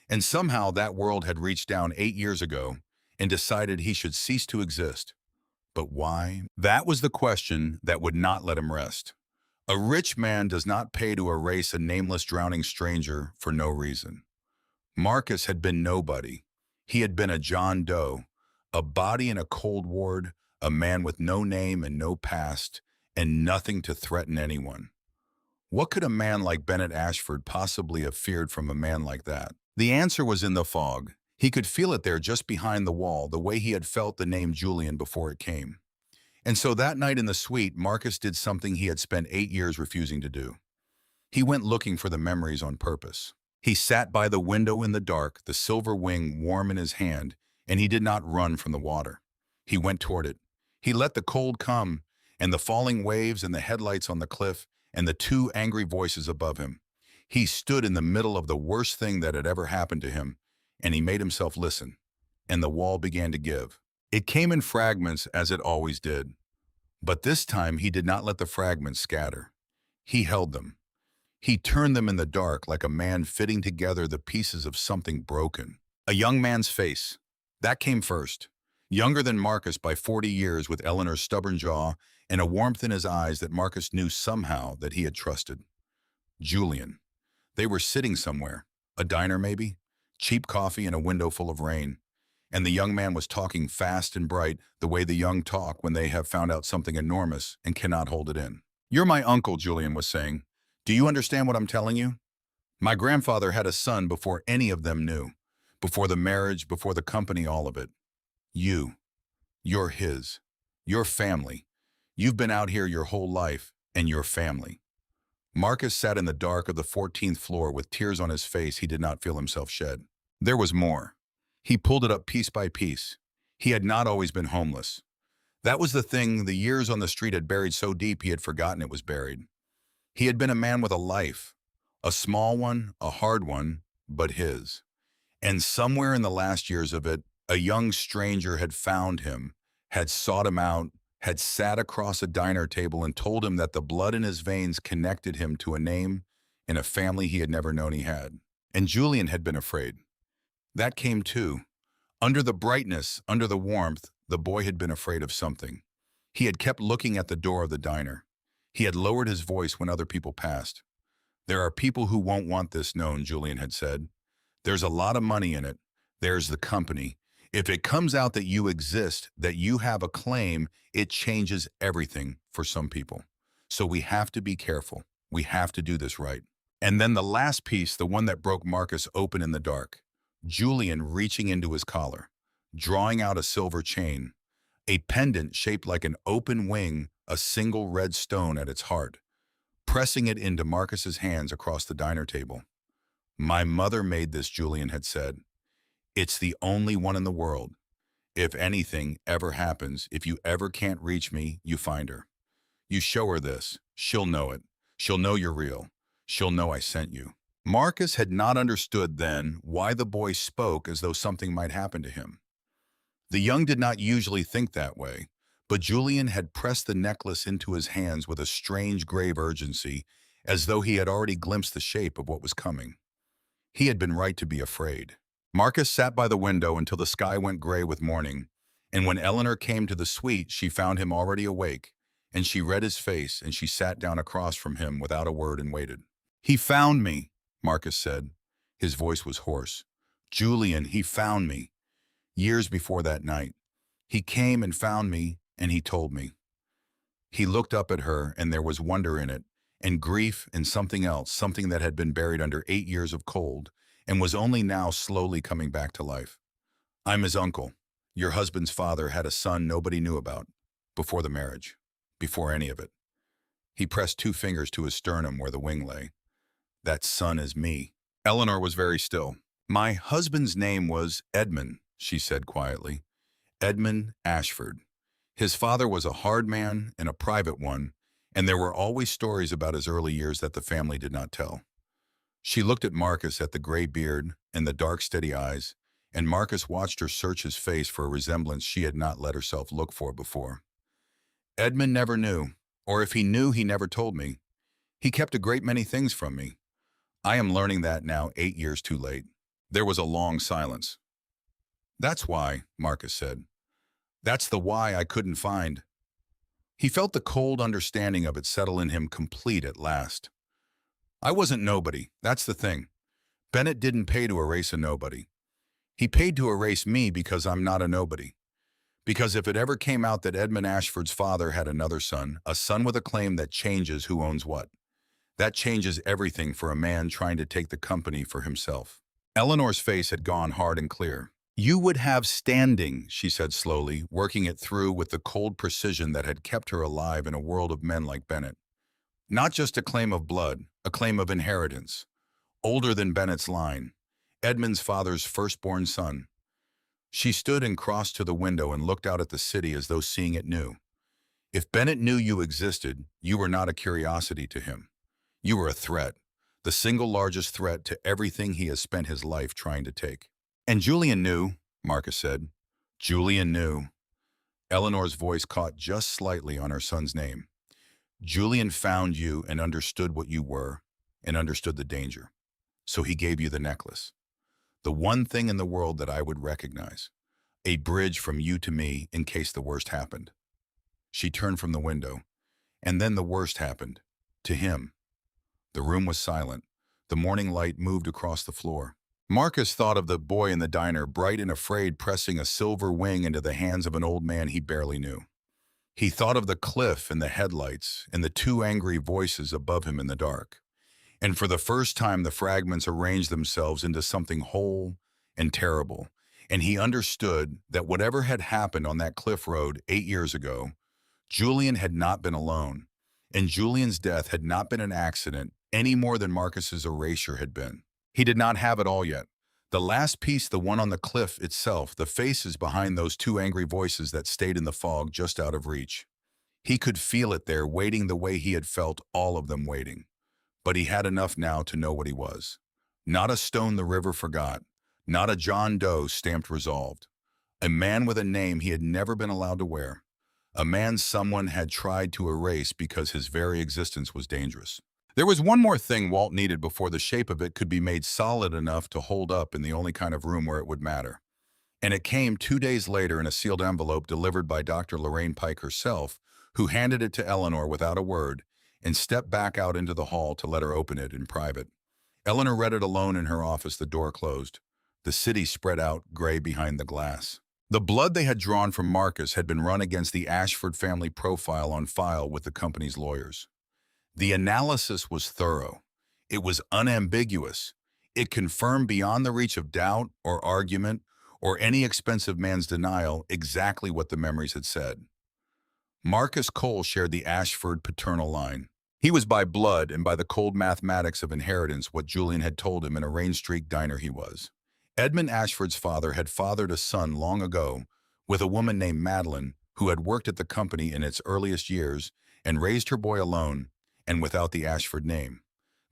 And somehow that world had reached down 8 years ago and decided he should cease to exist. But why? That was the question that would not let him rest. A rich man does not pay to erase a nameless drowning stranger for no reason. Marcus had been nobody. He had been a John Doe, a body in a cold ward, a man with no name and no past, and nothing to threaten anyone. What could a man like Bennett Ashford possibly have feared from a man like that? The answer was in the fog. He could feel it there just behind the wall, the way he had felt the name Julian before it came. And so that night in the suite, Marcus did something he had spent 8 years refusing to do. He went looking for the memories on purpose. He sat by the window in the dark, the silver wing warm in his hand, and he did not run from the water. He went toward it. He let the cold come, and the falling waves and the headlights on the cliff and the two angry voices above him. He stood in the middle of the worst thing that had ever happened to him, and he made himself listen, and the wall began to give. It came in fragments as it always did, but this time he did not let the fragments scatter. He held them. He turned them in the dark like a man fitting together the pieces of something broken. A young man's face. That came first. Younger than Marcus by 40 years, with Eleanor's stubborn jaw and a warmth in his eyes that Marcus knew somehow that he had trusted. Julian. They were sitting somewhere. A diner maybe? Cheap coffee and a window full of rain. And the young man was talking fast and bright, the way the young talk when they have found out something enormous and cannot hold it in. "You're my uncle," Julian was saying. "Do you understand what I'm telling you? My grandfather had a son before any of them knew. Before the marriage, before the company, all of it. You're his. Your family. You've been out here your whole life, and your family." Marcus sat in the dark of the 14th floor with tears on his face he did not feel himself shed. There was more. He pulled it up piece by piece. He had not always been homeless. That was the thing the years on the street had buried so deep he had forgotten it was buried. He had been a man with a life. A small one, a hard one, but his. And somewhere in the last years of it, a young stranger had found him, had sought him out, had sat across a diner table and told him that the blood in his veins connected him to a name and a family he had never known he had. And Julian had been afraid. That came too. Under the brightness, under the warmth, the boy had been afraid of something. He had kept looking at the door of the diner. He had lowered his voice when other people passed. "There are people who won't want this known," Julian had said. "There's a lot of money in it. There's the company. If it comes out that you exist, that you have a claim, it changes everything for some people. So we have to be careful. We have to do this right." And then the last piece, the one that broke Marcus open in the dark. Julian reaching into his collar, drawing out a silver chain, a pendant shaped like an open wing, a single red stone at its heart, pressing it into Marcus's hands across the diner table. "My mother made this," Julian had said. "It's the only one in the world. If anything ever happens, if you ever can't reach me, you find her. You show her this. She'll know it. She'll know you're real. She'll know I sent you." Marcus had not understood then why the boy spoke as though something might happen to him. The young did not usually think that way, but Julian had pressed the necklace into his hands with a strange, grave urgency, as though he had already glimpsed the shape of what was coming. He had been right to be afraid. Marcus sat by the window until the sky went gray with morning, and when Eleanor came to the suite, she found him already awake, and she read his face, and she sat down across from him without a word and waited. "He found me," Marcus said. His voice was hoarse. "Julian, he found me. Years before that night. He came and found me, and he told me." He looked up at her, and there was wonder in it, and grief and something else, something that had been buried under 8 years of cold, and was only now slowly coming back to life. "I'm his uncle. Your husband's father had a son nobody knew about, before the marriage, before any of it." He pressed 2 fingers to his sternum where the wing lay. "That son is me." Eleanor was very still. "My husband's name was Edmund," she said quietly. "Edmund Ashford. His father was a hard man and a private one, and there were always stories about his early years that the family did not tell." She looked at Marcus, at the gray beard and the dark, steady eyes, and Marcus watched her search his face for a resemblance she had not let herself look for before. "Edmund never knew, or if he knew, he never told me. He kept a great many things from me. I am learning that now, 8 years too late." There was a long silence. "That's why," Marcus said. "That's the why I couldn't find." He felt the cold understanding of it settle in him complete at last. "I wasn't nobody, that's the thing. Bennett didn't pay to erase a nobody. He paid to erase me because I'm not a nobody. Because if it ever came out that Edmund Ashford's father had another son, a son with a claim that changes who owns what, that changes everything for a man trying to take the company for himself." Eleanor's face had gone hard and clear. "You would have standing," she said slowly, working it through with the cold precision that had kept her alive in a world of men like Bennett. "Not just a claim of blood, a claim of inheritance. Older than Bennett's line. Edmund's father's firstborn son." She stood and crossed to the window and looked out at the city as though seeing it new. If Bennett knew you existed, you were not a curiosity to him. You were a threat, the single largest threat to everything he has spent his life trying to take. And Julian knew, Marcus said. Julian knew. Eleanor's voice caught just slightly on her son's name. Julian found you and understood what you were and understood the danger. So he gave you the necklace. The one thing in the world that I would recognize. A bridge from you to me in case the worst happened. She turned from the window. And then the worst happened. To him. The room was silent. The morning light moved across the floor. Marcus thought of the boy in the diner, bright and afraid, pressing a silver wing into the hands of an old man he barely knew. He thought of the cliff and the headlights and the two angry voices above him in the dark. And for the first time, the fragments arranged themselves into something whole and terrible. And he understood that whatever had happened on that cliff road 8 years ago, Julian had not been alone. And Julian's death had not been an accident any more than Marcus's erasure had been. He did not have it all yet. The last piece, the one on the cliff itself, the faces behind those two angry voices that stayed in the fog just out of reach. He could feel it there, waiting the way he had felt all of them waiting. But he had enough now to know what he was. Not a stone the river forgot. Not a John Doe stamped resolved. A man with a name he had never been allowed to wear. A man someone had tried to erase because his very existence was dangerous. There was one more thing Walt needed before the shape of it could be made solid enough to hold up in the only kind of room where it would matter. And it came 2 days later in a sealed envelope delivered by Dr. Lorraine Pike herself, who handed it to Eleanor without a word and stepped back out into the hall to let her open it in private. Eleanor read it alone in her office, the door closed. The city spread out, gray behind the glass. The blood they had drawn from Marcus had been run against the Ashford family profile on file with the company's lawyers. The analysis was thorough. It was unambiguous. It confirmed beyond the reach of doubt or argument or any expensive man's denial exactly what the memories had said. Marcus Cole shared the Ashford paternal line. He was by blood and by the cold mathematics of inheritance what Julian had told him in a Rain Streak diner he was. Edmund Ashford's father had fathered a son long ago with a woman named Madeline who had worked at the company in its earliest years and raised her boy alone and without the Ashford name.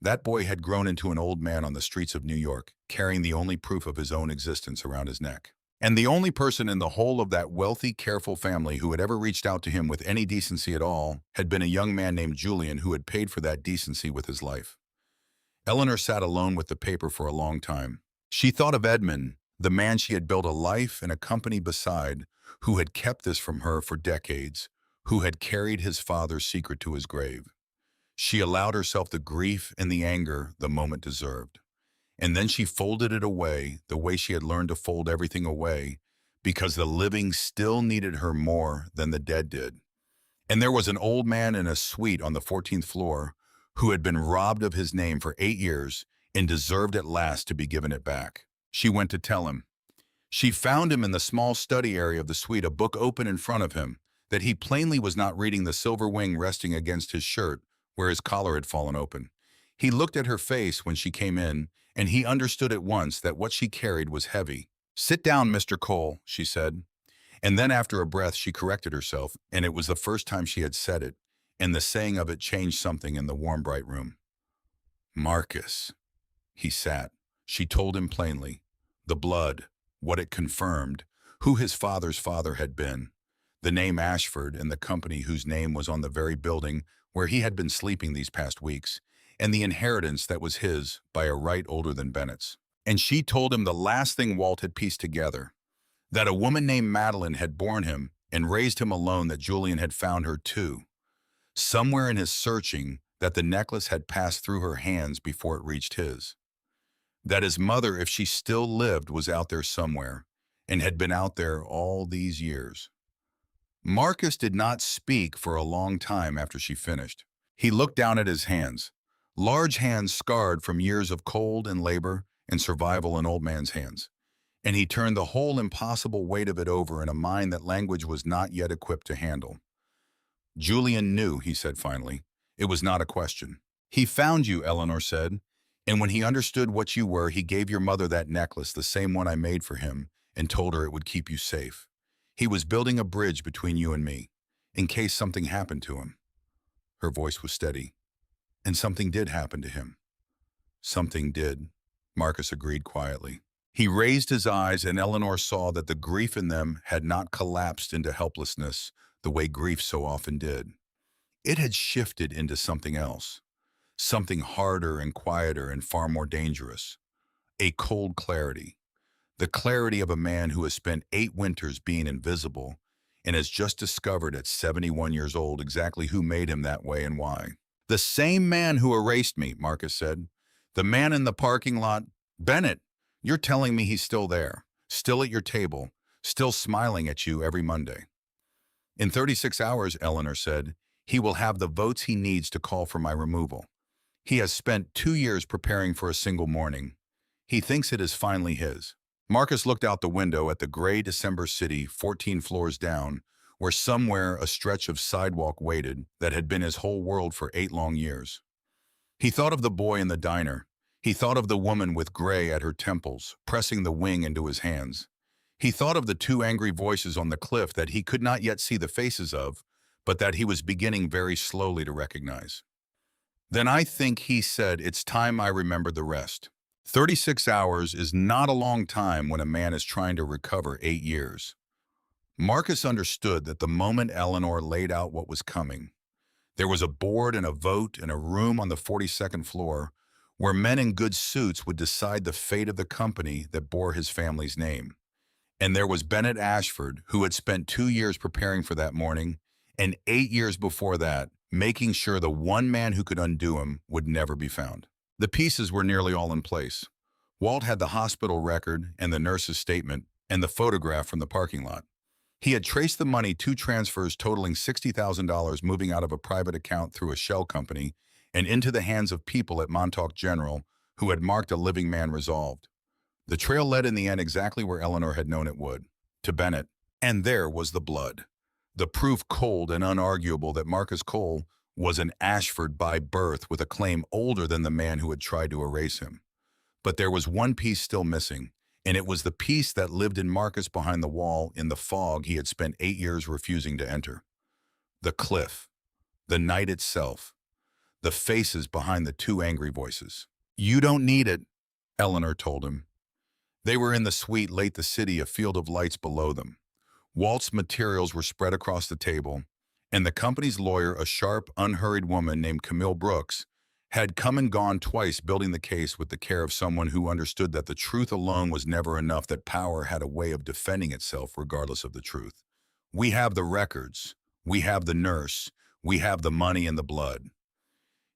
That boy had grown into an old man on the streets of New York, carrying the only proof of his own existence around his neck. And the only person in the whole of that wealthy, careful family who had ever reached out to him with any decency at all had been a young man named Julian who had paid for that decency with his life. Eleanor sat alone with the paper for a long time. She thought of Edmund, the man she had built a life and a company beside, who had kept this from her for decades, who had carried his father's secret to his grave. She allowed herself the grief and the anger the moment deserved. And then she folded it away the way she had learned to fold everything away because the living still needed her more than the dead did. And there was an old man in a suite on the 14th floor who had been robbed of his name for 8 years and deserved at last to be given it back. She went to tell him. She found him in the small study area of the suite, a book open in front of him, that he plainly was not reading, the silver wing resting against his shirt where his collar had fallen open. He looked at her face when she came in, and he understood at once that what she carried was heavy. "Sit down, Mr. Cole," she said. And then after a breath, she corrected herself, and it was the first time she had said it, and the saying of it changed something in the warm, bright room. "Marcus." He sat. She told him plainly. The blood, what it confirmed, who his father's father had been, the name Ashford and the company whose name was on the very building where he had been sleeping these past weeks, and the inheritance that was his by a right older than Bennett's. And she told him the last thing Walt had pieced together, that a woman named Madeline had borne him and raised him alone, that Julian had found her too. Somewhere in his searching, that the necklace had passed through her hands before it reached his. That his mother, if she still lived, was out there somewhere, and had been out there all these years. Marcus did not speak for a long time after she finished. He looked down at his hands, large hands scarred from years of cold and labor and survival in old man's hands. And he turned the whole impossible weight of it over in a mind that language was not yet equipped to handle. "Julian knew," he said finally. "It was not a question." "He found you," Eleanor said. "And when he understood what you were, he gave your mother that necklace, the same one I made for him, and told her it would keep you safe. He was building a bridge between you and me, in case something happened to him. Her voice was steady. And something did happen to him. Something did, Marcus agreed quietly. He raised his eyes, and Eleanor saw that the grief in them had not collapsed into helplessness the way grief so often did. It had shifted into something else, something harder and quieter and far more dangerous. A cold clarity. The clarity of a man who has spent 8 winters being invisible and has just discovered at 71 years old exactly who made him that way and why. The same man who erased me, Marcus said. The man in the parking lot. Bennett, you're telling me he's still there, still at your table, still smiling at you every Monday. In 36 hours, Eleanor said, he will have the votes he needs to call for my removal. He has spent 2 years preparing for a single morning. He thinks it is finally his. Marcus looked out the window at the gray December city 14 floors down, where somewhere a stretch of sidewalk waited that had been his whole world for 8 long years. He thought of the boy in the diner. He thought of the woman with gray at her temples, pressing the wing into his hands. He thought of the 2 angry voices on the cliff that he could not yet see the faces of, but that he was beginning very slowly to recognize. Then I think he said, it's time I remembered the rest. 36 hours is not a long time when a man is trying to recover 8 years. Marcus understood that the moment Eleanor laid out what was coming, there was a board and a vote in a room on the 42nd floor where men in good suits would decide the fate of the company that bore his family's name. And there was Bennett Ashford, who had spent 2 years preparing for that morning, and 8 years before that, making sure the one man who could undo him would never be found. The pieces were nearly all in place. Walt had the hospital record and the nurse's statement and the photograph from the parking lot. He had traced the money 2 transfers totaling $60,000 moving out of a private account through a shell company and into the hands of people at Montauk General who had marked a living man resolved. The trail led in the end exactly where Eleanor had known it would, to Bennett. And there was the blood. The proof cold and unarguable that Marcus Cole was an Ashford by birth with a claim older than the man who had tried to erase him. But there was one piece still missing, and it was the piece that lived in Marcus behind the wall in the fog he had spent 8 years refusing to enter. The cliff, the night itself, the faces behind the 2 angry voices. You don't need it, Eleanor told him. They were in the suite late the city, a field of lights below them. Walt's materials were spread across the table, and the company's lawyer, a sharp, unhurried woman named Camille Brooks, had come and gone twice building the case with the care of someone who understood that the truth alone was never enough, that power had a way of defending itself regardless of the truth. We have the records, we have the nurse, we have the money and the blood.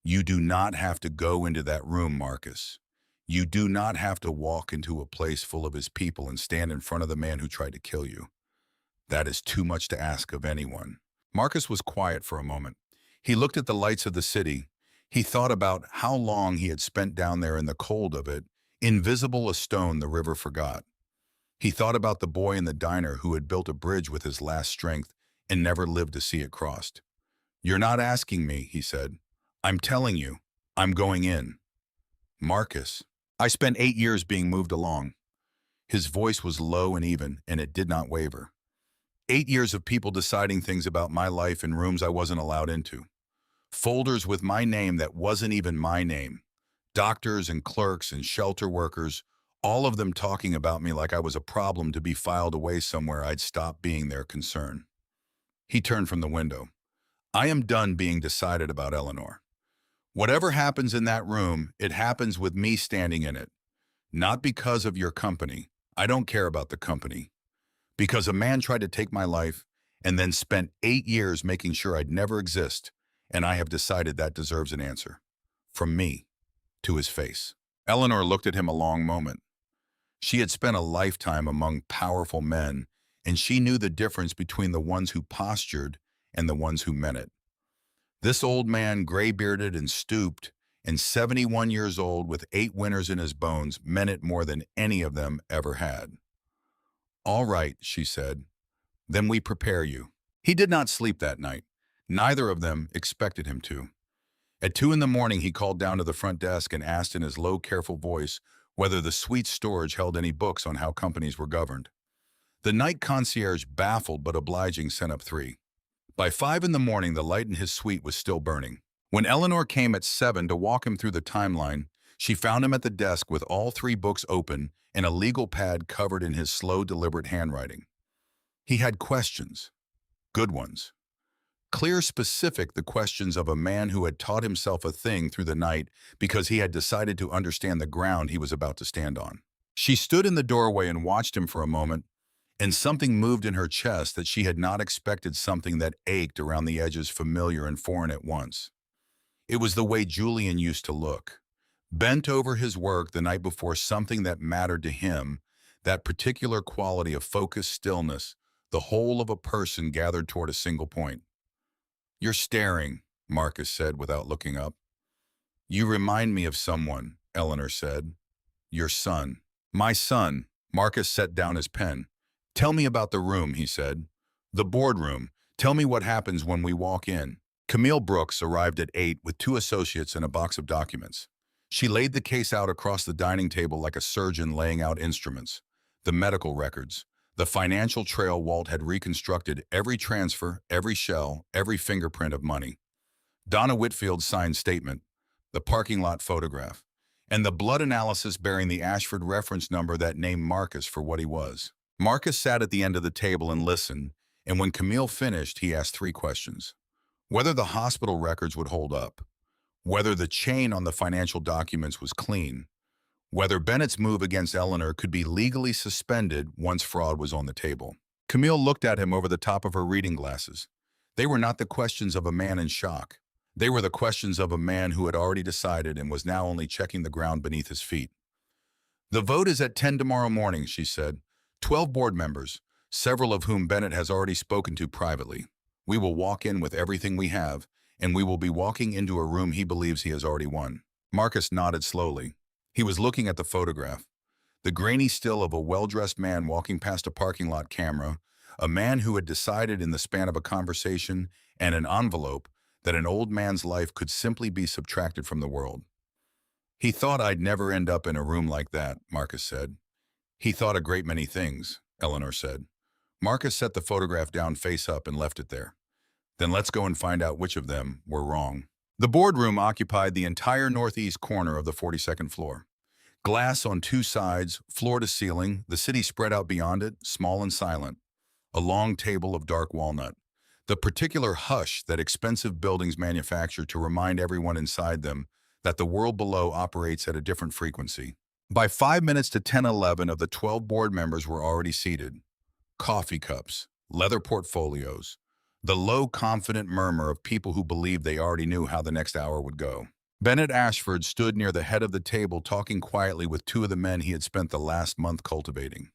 You do not have to go into that room, Marcus. You do not have to walk into a place full of his people and stand in front of the man who tried to kill you. That is too much to ask of anyone. Marcus was quiet for a moment. He looked at the lights of the city. He thought about how long he had spent down there in the cold of it, invisible a stone the river forgot. He thought about the boy in the diner who had built a bridge with his last strength and never lived to see it crossed. You're not asking me, he said. I'm telling you, I'm going in. Marcus, I spent 8 years being moved along. His voice was low and even, and it did not waver. 8 years of people deciding things about my life in rooms I wasn't allowed into. Folders with my name that wasn't even my name. Doctors and clerks and shelter workers, all of them talking about me like I was a problem to be filed away somewhere I'd stop being their concern. He turned from the window. I am done being decided about, Eleanor. Whatever happens in that room, it happens with me standing in it. Not because of your company. I don't care about the company. Because a man tried to take my life and then spent 8 years making sure I'd never exist, and I have decided that deserves an answer. From me, to his face. Eleanor looked at him a long moment. She had spent a lifetime among powerful men, and she knew the difference between the ones who postured and the ones who meant it. This old man, gray-bearded and stooped, and 71 years old with 8 winters in his bones, meant it more than any of them ever had. All right, she said. Then we prepare you. He did not sleep that night. Neither of them expected him to. At 2 in the morning, he called down to the front desk and asked in his low, careful voice whether the suite storage held any books on how companies were governed. The night concierge, baffled but obliging, sent up 3. By 5 in the morning, the light in his suite was still burning. When Eleanor came at 7 to walk him through the timeline, she found him at the desk with all 3 books open and a legal pad covered in his slow, deliberate handwriting. He had questions. Good ones. Clear, specific, the questions of a man who had taught himself a thing through the night because he had decided to understand the ground he was about to stand on. She stood in the doorway and watched him for a moment, and something moved in her chest that she had not expected, something that ached around the edges, familiar and foreign at once. It was the way Julian used to look. Bent over his work the night before, something that mattered to him, that particular quality of focused stillness, the whole of a person gathered toward a single point. "You're staring," Marcus said without looking up. "You remind me of someone," Eleanor said. "Your son." "My son." Marcus set down his pen. "Tell me about the room," he said. "The boardroom. Tell me what happens when we walk in." Camille Brooks arrived at 8 with 2 associates and a box of documents. She laid the case out across the dining table like a surgeon laying out instruments. The medical records, the financial trail Walt had reconstructed, every transfer, every shell, every fingerprint of money. Donna Whitfield's signed statement, the parking lot photograph, and the blood analysis bearing the Ashford reference number that named Marcus for what he was. Marcus sat at the end of the table and listened, and when Camille finished, he asked 3 questions. Whether the hospital records would hold up, whether the chain on the financial documents was clean, whether Bennett's move against Eleanor could be legally suspended once fraud was on the table. Camille looked at him over the top of her reading glasses. They were not the questions of a man in shock. They were the questions of a man who had already decided and was now only checking the ground beneath his feet. "The vote is at 10 tomorrow morning," she said. 12 board members, several of whom Bennett has already spoken to privately. We will walk in with everything we have, and we will be walking into a room he believes he has already won. Marcus nodded slowly. He was looking at the photograph, the grainy still of a well-dressed man walking past a parking lot camera, a man who had decided in the span of a conversation and an envelope that an old man's life could simply be subtracted from the world. "He thought I'd never end up in a room like that," Marcus said. "He thought a great many things," Eleanor said. Marcus set the photograph down face up and left it there. "Then let's go and find out which of them were wrong." The boardroom occupied the entire northeast corner of the 42nd floor. Glass on 2 sides, floor to ceiling, the city spread out beyond it, small and silent. A long table of dark walnut. The particular hush that expensive buildings manufacture to remind everyone inside them that the world below operates at a different frequency. By 5 minutes to 10:11 of the 12 board members were already seated. Coffee cups, leather portfolios, the low, confident murmur of people who believed they already knew how the next hour would go. Bennett Ashford stood near the head of the table, talking quietly with 2 of the men he had spent the last month cultivating.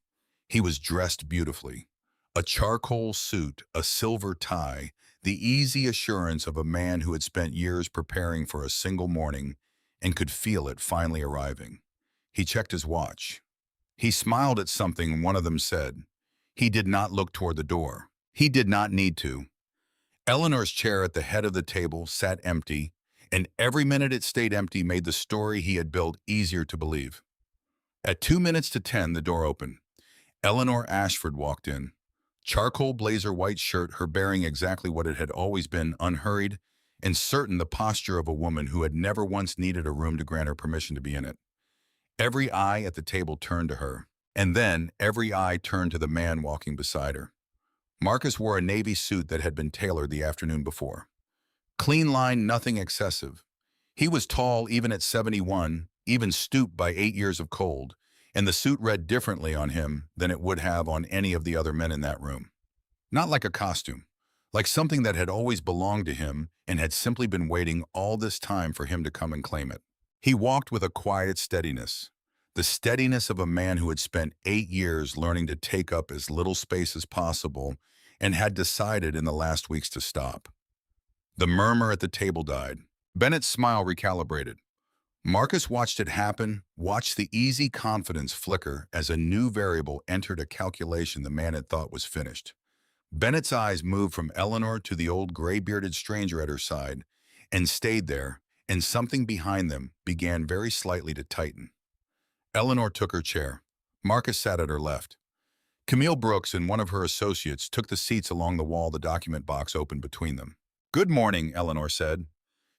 He was dressed beautifully. A charcoal suit, a silver tie, the easy assurance of a man who had spent years preparing for a single morning and could feel it finally arriving. He checked his watch. He smiled at something one of them said. He did not look toward the door. He did not need to. Eleanor's chair at the head of the table sat empty, and every minute it stayed empty made the story he had built easier to believe. At 2 minutes to 10, the door opened. Eleanor Ashford walked in. Charcoal blazer, white shirt, her bearing exactly what it had always been, unhurried, and certain, the posture of a woman who had never once needed a room to grant her permission to be in it. Every eye at the table turned to her, and then every eye turned to the man walking beside her. Marcus wore a navy suit that had been tailored the afternoon before. Clean line, nothing excessive. He was tall even at 71, even stooped by 8 years of cold, and the suit read differently on him than it would have on any of the other men in that room. Not like a costume, like something that had always belonged to him and had simply been waiting all this time for him to come and claim it. He walked with a quiet steadiness, the steadiness of a man who had spent 8 years learning to take up as little space as possible and had decided in the last weeks to stop. The murmur at the table died. Bennett's smile recalibrated. Marcus watched it happen, watched the easy confidence flicker as a new variable entered a calculation the man had thought was finished. Bennett's eyes moved from Eleanor to the old gray-bearded stranger at her side and stayed there, and something behind them began very slightly to tighten. Eleanor took her chair. Marcus sat at her left. Camille Brooks and one of her associates took the seats along the wall, the document box open between them. "Good morning," Eleanor said.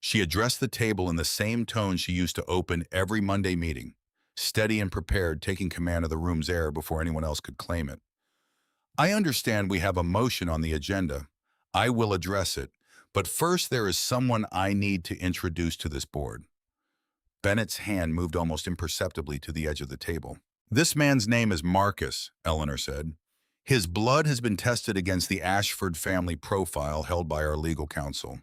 She addressed the table in the same tone she used to open every Monday meeting, steady and prepared, taking command of the room's air before anyone else could claim it. "I understand we have a motion on the agenda. I will address it. But first, there is someone I need to introduce to this board." Bennett's hand moved almost imperceptibly to the edge of the table. "This man's name is Marcus," Eleanor said. "His blood has been tested against the Ashford family profile held by our legal counsel.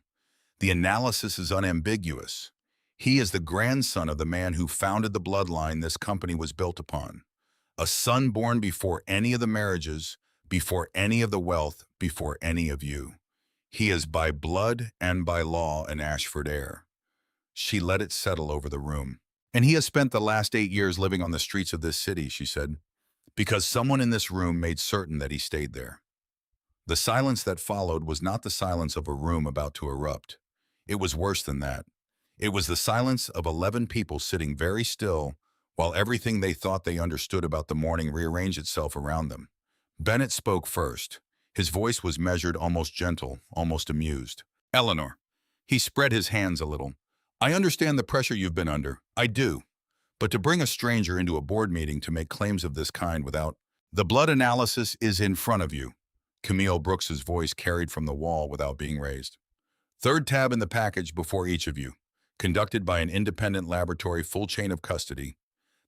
The analysis is unambiguous. He is the grandson of the man who founded the bloodline this company was built upon. A son born before any of the marriages, before any of the wealth, before any of you. He is by blood and by law an Ashford heir." She let it settle over the room. "And he has spent the last 8 years living on the streets of this city," she said, "because someone in this room made certain that he stayed there." The silence that followed was not the silence of a room about to erupt. It was worse than that. It was the silence of 11 people sitting very still while everything they thought they understood about the morning rearranged itself around them. Bennett spoke first. His voice was measured, almost gentle, almost amused. "Eleanor." He spread his hands a little. "I understand the pressure you've been under. I do. But to bring a stranger into a board meeting to make claims of this kind without... The blood analysis is in front of you." Camille Brooks's voice carried from the wall without being raised. "Third tab in the package before each of you. Conducted by an independent laboratory, full chain of custody.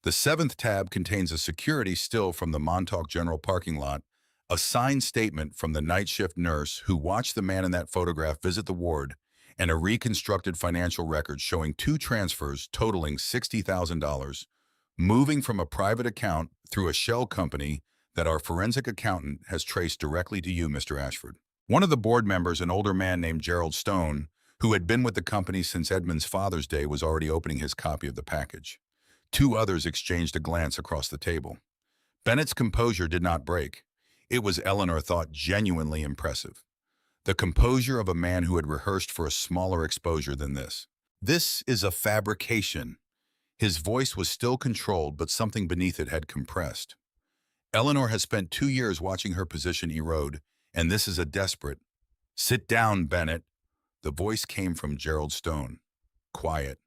The 7th tab contains a security still from the Montauk General parking lot, a signed statement from the night shift nurse who watched the man in that photograph visit the ward, and a reconstructed financial record showing 2 transfers totaling $60,000, moving from a private account through a shell company that our forensic accountant has traced directly to you, Mr. Ashford." One of the board members, an older man named Gerald Stone, who had been with the company since Edmund's Father's Day, was already opening his copy of the package. 2 others exchanged a glance across the table. Bennett's composure did not break. It was, Eleanor thought, genuinely impressive. The composure of a man who had rehearsed for a smaller exposure than this. "This is a fabrication." His voice was still controlled, but something beneath it had compressed. "Eleanor has spent 2 years watching her position erode, and this is a desperate..." "Sit down, Bennett." The voice came from Gerald Stone. Quiet.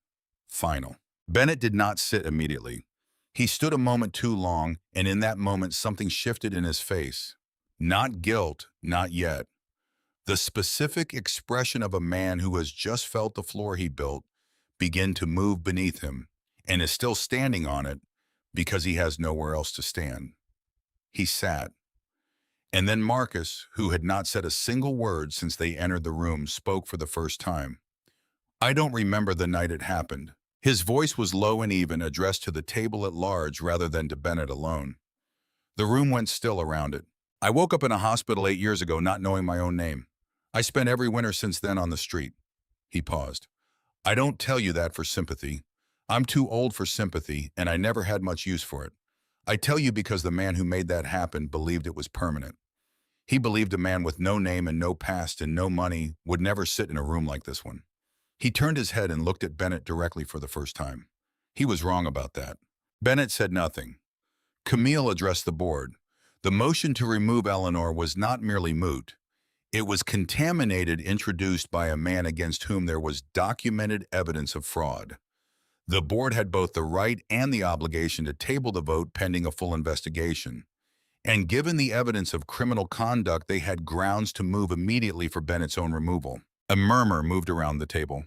Final. Bennett did not sit immediately. He stood a moment too long, and in that moment something shifted in his face. Not guilt, not yet. The specific expression of a man who has just felt the floor he built begin to move beneath him, and is still standing on it because he has nowhere else to stand. He sat. And then Marcus, who had not said a single word since they entered the room, spoke for the first time. "I don't remember the night it happened." His voice was low and even, addressed to the table at large rather than to Bennett alone. The room went still around it. "I woke up in a hospital 8 years ago not knowing my own name. I spent every winter since then on the street." He paused. "I don't tell you that for sympathy. I'm too old for sympathy, and I never had much use for it. I tell you because the man who made that happen believed it was permanent. He believed a man with no name and no past and no money would never sit in a room like this one." He turned his head and looked at Bennett directly for the first time. He was wrong about that. Bennett said nothing. Camille addressed the board. The motion to remove Eleanor was not merely moot. It was contaminated, introduced by a man against whom there was documented evidence of fraud. The board had both the right and the obligation to table the vote pending a full investigation. And given the evidence of criminal conduct, they had grounds to move immediately for Bennett's own removal. A murmur moved around the table.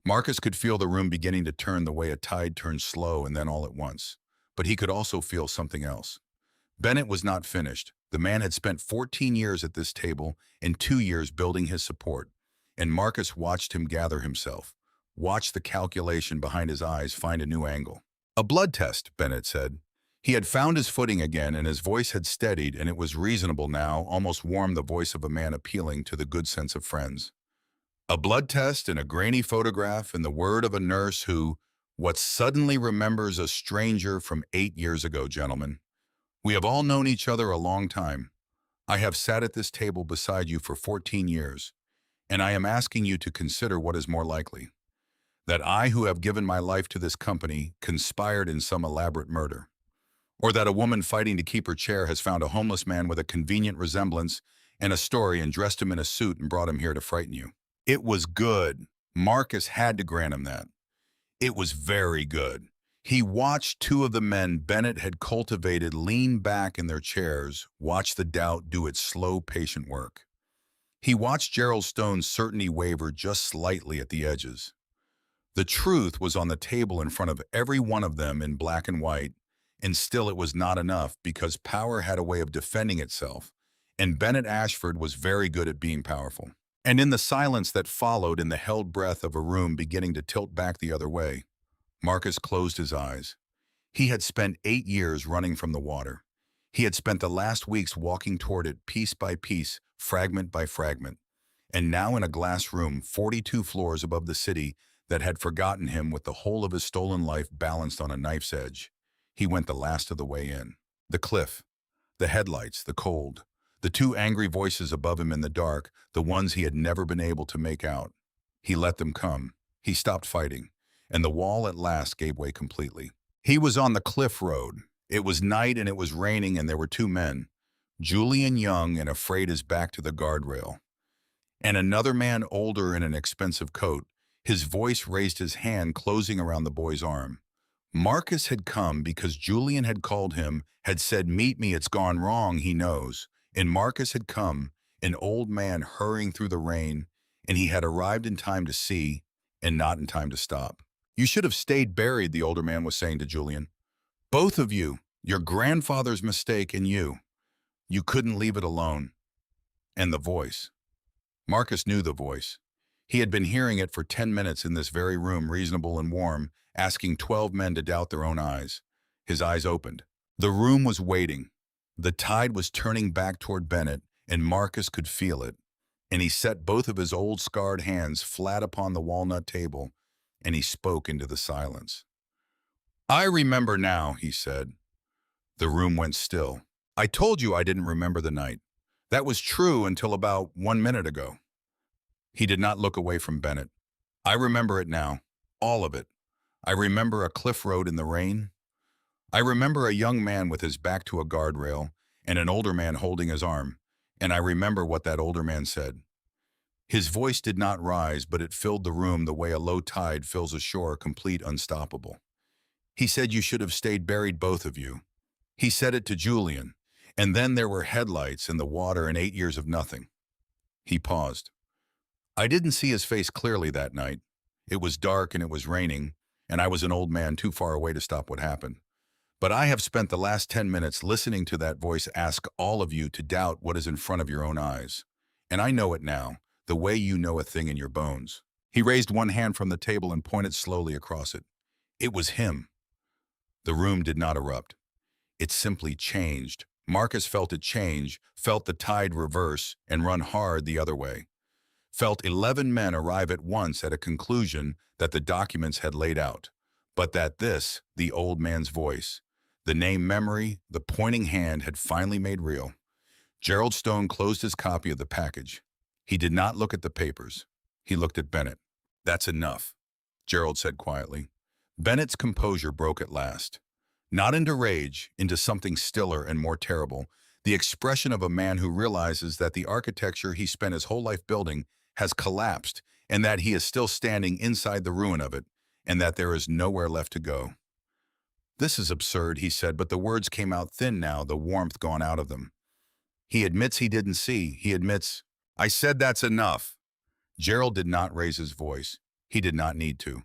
Marcus could feel the room beginning to turn the way a tide turns slow and then all at once. But he could also feel something else. Bennett was not finished. The man had spent 14 years at this table and 2 years building his support. And Marcus watched him gather himself, watched the calculation behind his eyes find a new angle. "A blood test," Bennett said. He had found his footing again, and his voice had steadied, and it was reasonable now, almost warm, the voice of a man appealing to the good sense of friends. "A blood test and a grainy photograph and the word of a nurse who, what suddenly remembers a stranger from 8 years ago, gentlemen. We have all known each other a long time. I have sat at this table beside you for 14 years, and I am asking you to consider what is more likely. That I, who have given my life to this company, conspired in some elaborate murder, Or that a woman fighting to keep her chair has found a homeless man with a convenient resemblance and a story and dressed him in a suit and brought him here to frighten you. It was good. Marcus had to grant him that. It was very good. He watched two of the men Bennett had cultivated lean back in their chairs, watch the doubt do its slow, patient work. He watched Gerald Stone's certainty waver just slightly at the edges. The truth was on the table in front of every one of them in black and white, and still it was not enough because power had a way of defending itself, and Bennett Ashford was very good at being powerful. And in the silence that followed, in the held breath of a room beginning to tilt back the other way, Marcus closed his eyes. He had spent 8 years running from the water. He had spent the last weeks walking toward it piece by piece, fragment by fragment. And now in a glass room 42 floors above the city that had forgotten him with the whole of his stolen life balanced on a knife's edge, he went the last of the way in. The cliff, the headlights, the cold, the two angry voices above him in the dark, the ones he had never been able to make out. He let them come. He stopped fighting, and the wall at last gave way completely. He was on the cliff road. It was night and it was raining, and there were two men, Julian young and afraid his back to the guardrail, and another man older in an expensive coat. His voice raised his hand, closing around the boy's arm. Marcus had come because Julian had called him, had said, "Meet me, it's gone wrong, he knows." And Marcus had come, an old man hurrying through the rain, and he had arrived in time to see, and not in time to stop. "You should have stayed buried," the older man was saying to Julian. "Both of you, your grandfather's mistake and you. You couldn't leave it alone." And the voice. Marcus knew the voice. He had been hearing it for 10 minutes in this very room, reasonable and warm, asking 12 men to doubt their own eyes. His eyes opened. The room was waiting. The tide was turning back toward Bennett, and Marcus could feel it. And he set both of his old scarred hands flat upon the walnut table, and he spoke into the silence. "I remember now," he said. The room went still. "I told you I didn't remember the night. That was true until about 1 minute ago." He did not look away from Bennett. "I remember it now. All of it. I remember a cliff road in the rain. I remember a young man with his back to a guardrail and an older man holding his arm. And I remember what that older man said. His voice did not rise, but it filled the room the way a low tide fills a shore, complete, unstoppable. He said, 'You should have stayed buried, both of you.' He said it to Julian. And then there were headlights in the water and 8 years of nothing." He paused. "I didn't see his face clearly that night. It was dark and it was raining, and I was an old man too far away to stop what happened. But I have spent the last 10 minutes listening to that voice ask all of you to doubt what is in front of your own eyes. And I know it now, the way you know a thing in your bones." He raised one hand from the table and pointed slowly across it. It was him. The room did not erupt. It simply changed. Marcus felt it change, felt the tide reverse and run hard the other way. Felt 11 men arrive at once at a conclusion that the documents had laid out, but that this, the old man's voice, the name memory, the pointing hand had finally made real. Gerald Stone closed his copy of the package. He did not look at the papers. He looked at Bennett. "That's enough," Gerald said quietly. Bennett's composure broke at last. Not into rage, into something stiller and more terrible, the expression of a man who realizes that the architecture he spent his whole life building has collapsed, and that he is still standing inside the ruin of it, and that there is nowhere left to go. "This is absurd," he said, but the words came out thin now, the warmth gone out of them. "He admits he didn't see. He admits—" "I said that's enough." Gerald did not raise his voice. He did not need to.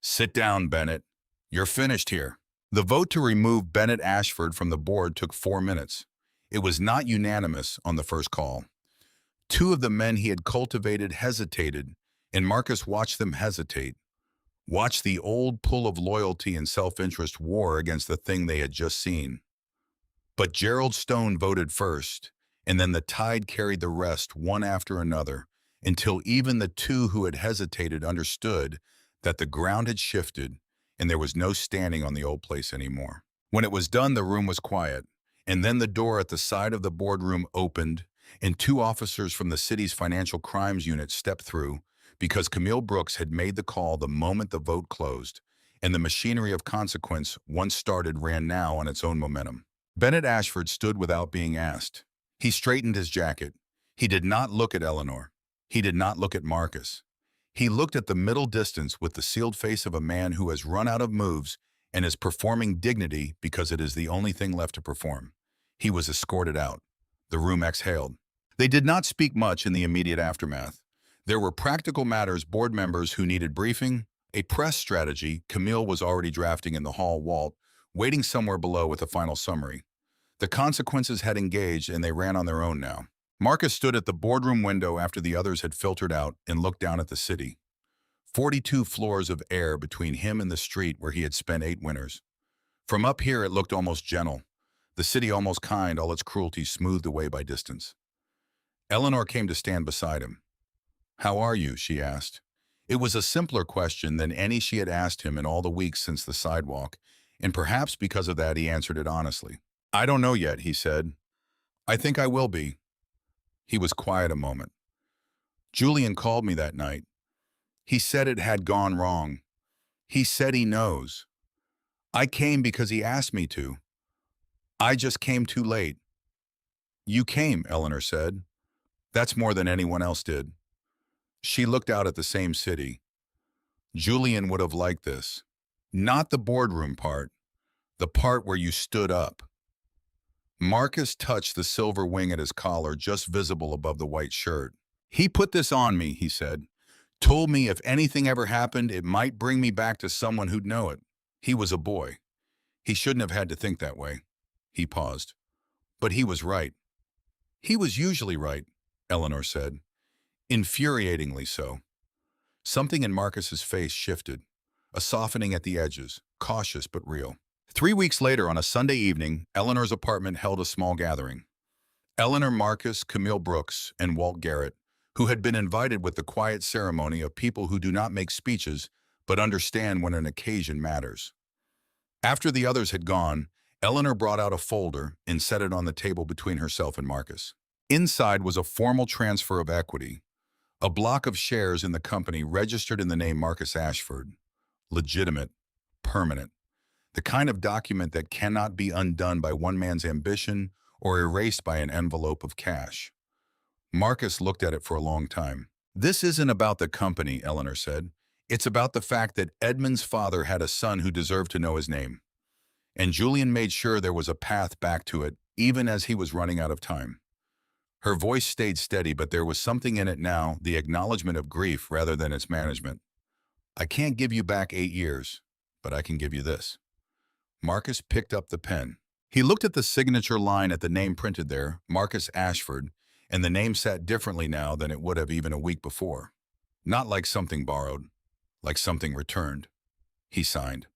"Sit down, Bennett. You're finished here." The vote to remove Bennett Ashford from the board took 4 minutes. It was not unanimous on the first call. Two of the men he had cultivated hesitated, and Marcus watched them hesitate, watched the old pull of loyalty and self-interest war against the thing they had just seen. But Gerald Stone voted first, and then the tide carried the rest one after another, until even the two who had hesitated understood that the ground had shifted and there was no standing on the old place anymore. When it was done, the room was quiet, and then the door at the side of the boardroom opened, and 2 officers from the city's financial crimes unit stepped through, because Camille Brooks had made the call the moment the vote closed, and the machinery of consequence, once started, ran now on its own momentum. Bennett Ashford stood without being asked. He straightened his jacket. He did not look at Eleanor. He did not look at Marcus. He looked at the middle distance with the sealed face of a man who has run out of moves and is performing dignity because it is the only thing left to perform. He was escorted out. The room exhaled. They did not speak much in the immediate aftermath. There were practical matters, board members who needed briefing, a press strategy Camille was already drafting in the hall, Walt waiting somewhere below with a final summary. The consequences had engaged and they ran on their own now. Marcus stood at the boardroom window after the others had filtered out and looked down at the city. 42 floors of air between him and the street where he had spent 8 winters. From up here it looked almost gentle, the city almost kind, all its cruelty smoothed away by distance. Eleanor came to stand beside him. "How are you?" she asked. It was a simpler question than any she had asked him in all the weeks since the sidewalk, and perhaps because of that he answered it honestly. "I don't know yet," he said. "I think I will be." He was quiet a moment. "Julian called me that night. He said it had gone wrong. He said he knows. I came because he asked me to. I just came too late." "You came," Eleanor said. "That's more than anyone else did." She looked out at the same city. Julian would have liked this. Not the boardroom part, the part where you stood up. Marcus touched the silver wing at his collar, just visible above the white shirt. "He put this on me," he said. "Told me if anything ever happened, it might bring me back to someone who'd know it. He was a boy. He shouldn't have had to think that way." He paused. "But he was right." "He was usually right," Eleanor said. Infuriatingly so. Something in Marcus's face shifted, a softening at the edges, cautious but real. 3 weeks later, on a Sunday evening, Eleanor's apartment held a small gathering. Eleanor, Marcus, Camille Brooks, and Walt Garrett, who had been invited with the quiet ceremony of people who do not make speeches but understand when an occasion matters. After the others had gone, Eleanor brought out a folder and set it on the table between herself and Marcus. Inside was a formal transfer of equity, a block of shares in the company registered in the name Marcus Ashford. Legitimate, permanent. The kind of document that cannot be undone by one man's ambition or erased by an envelope of cash. Marcus looked at it for a long time. "This isn't about the company," Eleanor said. "It's about the fact that Edmund's father had a son who deserved to know his name. And Julian made sure there was a path back to it, even as he was running out of time." Her voice stayed steady, but there was something in it now, the acknowledgement of grief rather than its management. "I can't give you back 8 years, but I can give you this." Marcus picked up the pen. He looked at the signature line at the name printed there, Marcus Ashford, and the name sat differently now than it would have even a week before. Not like something borrowed, like something returned. He signed.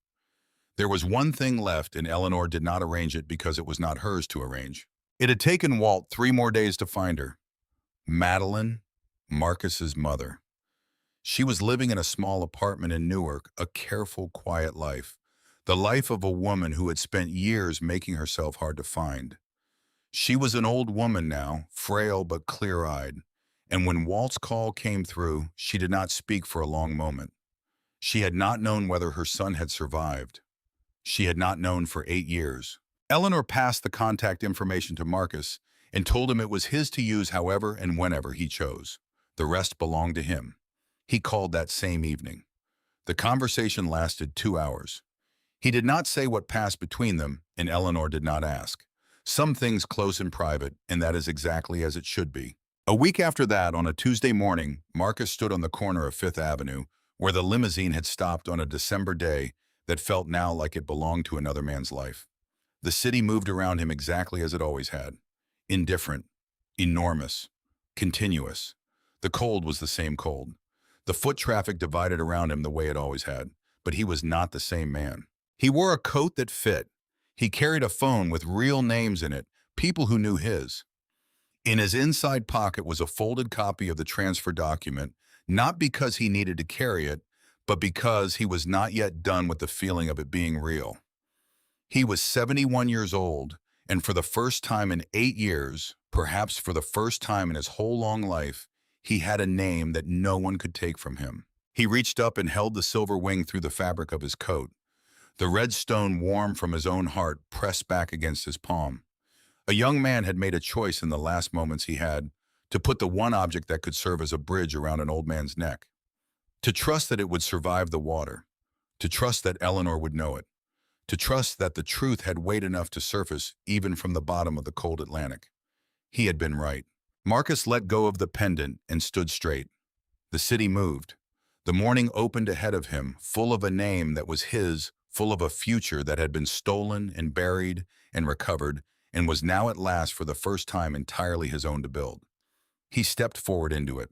There was one thing left, and Eleanor did not arrange it because it was not hers to arrange. It had taken Walt 3 more days to find her. Madeline, Marcus's mother. She was living in a small apartment in Newark, a careful, quiet life. The life of a woman who had spent years making herself hard to find. She was an old woman now, frail but clear-eyed, and when Walt's call came through, she did not speak for a long moment. She had not known whether her son had survived. She had not known for 8 years. Eleanor passed the contact information to Marcus and told him it was his to use however and whenever he chose. The rest belonged to him. He called that same evening. The conversation lasted 2 hours. He did not say what passed between them, and Eleanor did not ask. Some things close in private, and that is exactly as it should be. A week after that, on a Tuesday morning, Marcus stood on the corner of 5th Avenue, where the limousine had stopped on a December day that felt now like it belonged to another man's life. The city moved around him exactly as it always had. Indifferent, enormous, continuous. The cold was the same cold. The foot traffic divided around him the way it always had, but he was not the same man. He wore a coat that fit. He carried a phone with real names in it, people who knew his. In his inside pocket was a folded copy of the transfer document, not because he needed to carry it, but because he was not yet done with the feeling of it being real. He was 71 years old, and for the first time in 8 years, perhaps for the first time in his whole long life, he had a name that no one could take from him. He reached up and held the silver wing through the fabric of his coat. The red stone, warm from his own heart, pressed back against his palm. A young man had made a choice in the last moments he had to put the one object that could serve as a bridge around an old man's neck. To trust that it would survive the water. To trust that Eleanor would know it. To trust that the truth had weight enough to surface even from the bottom of the cold Atlantic. He had been right. Marcus let go of the pendant and stood straight. The city moved. The morning opened ahead of him, full of a name that was his, full of a future that had been stolen and buried and recovered, and was now at last for the first time entirely his own to build. He stepped forward into it,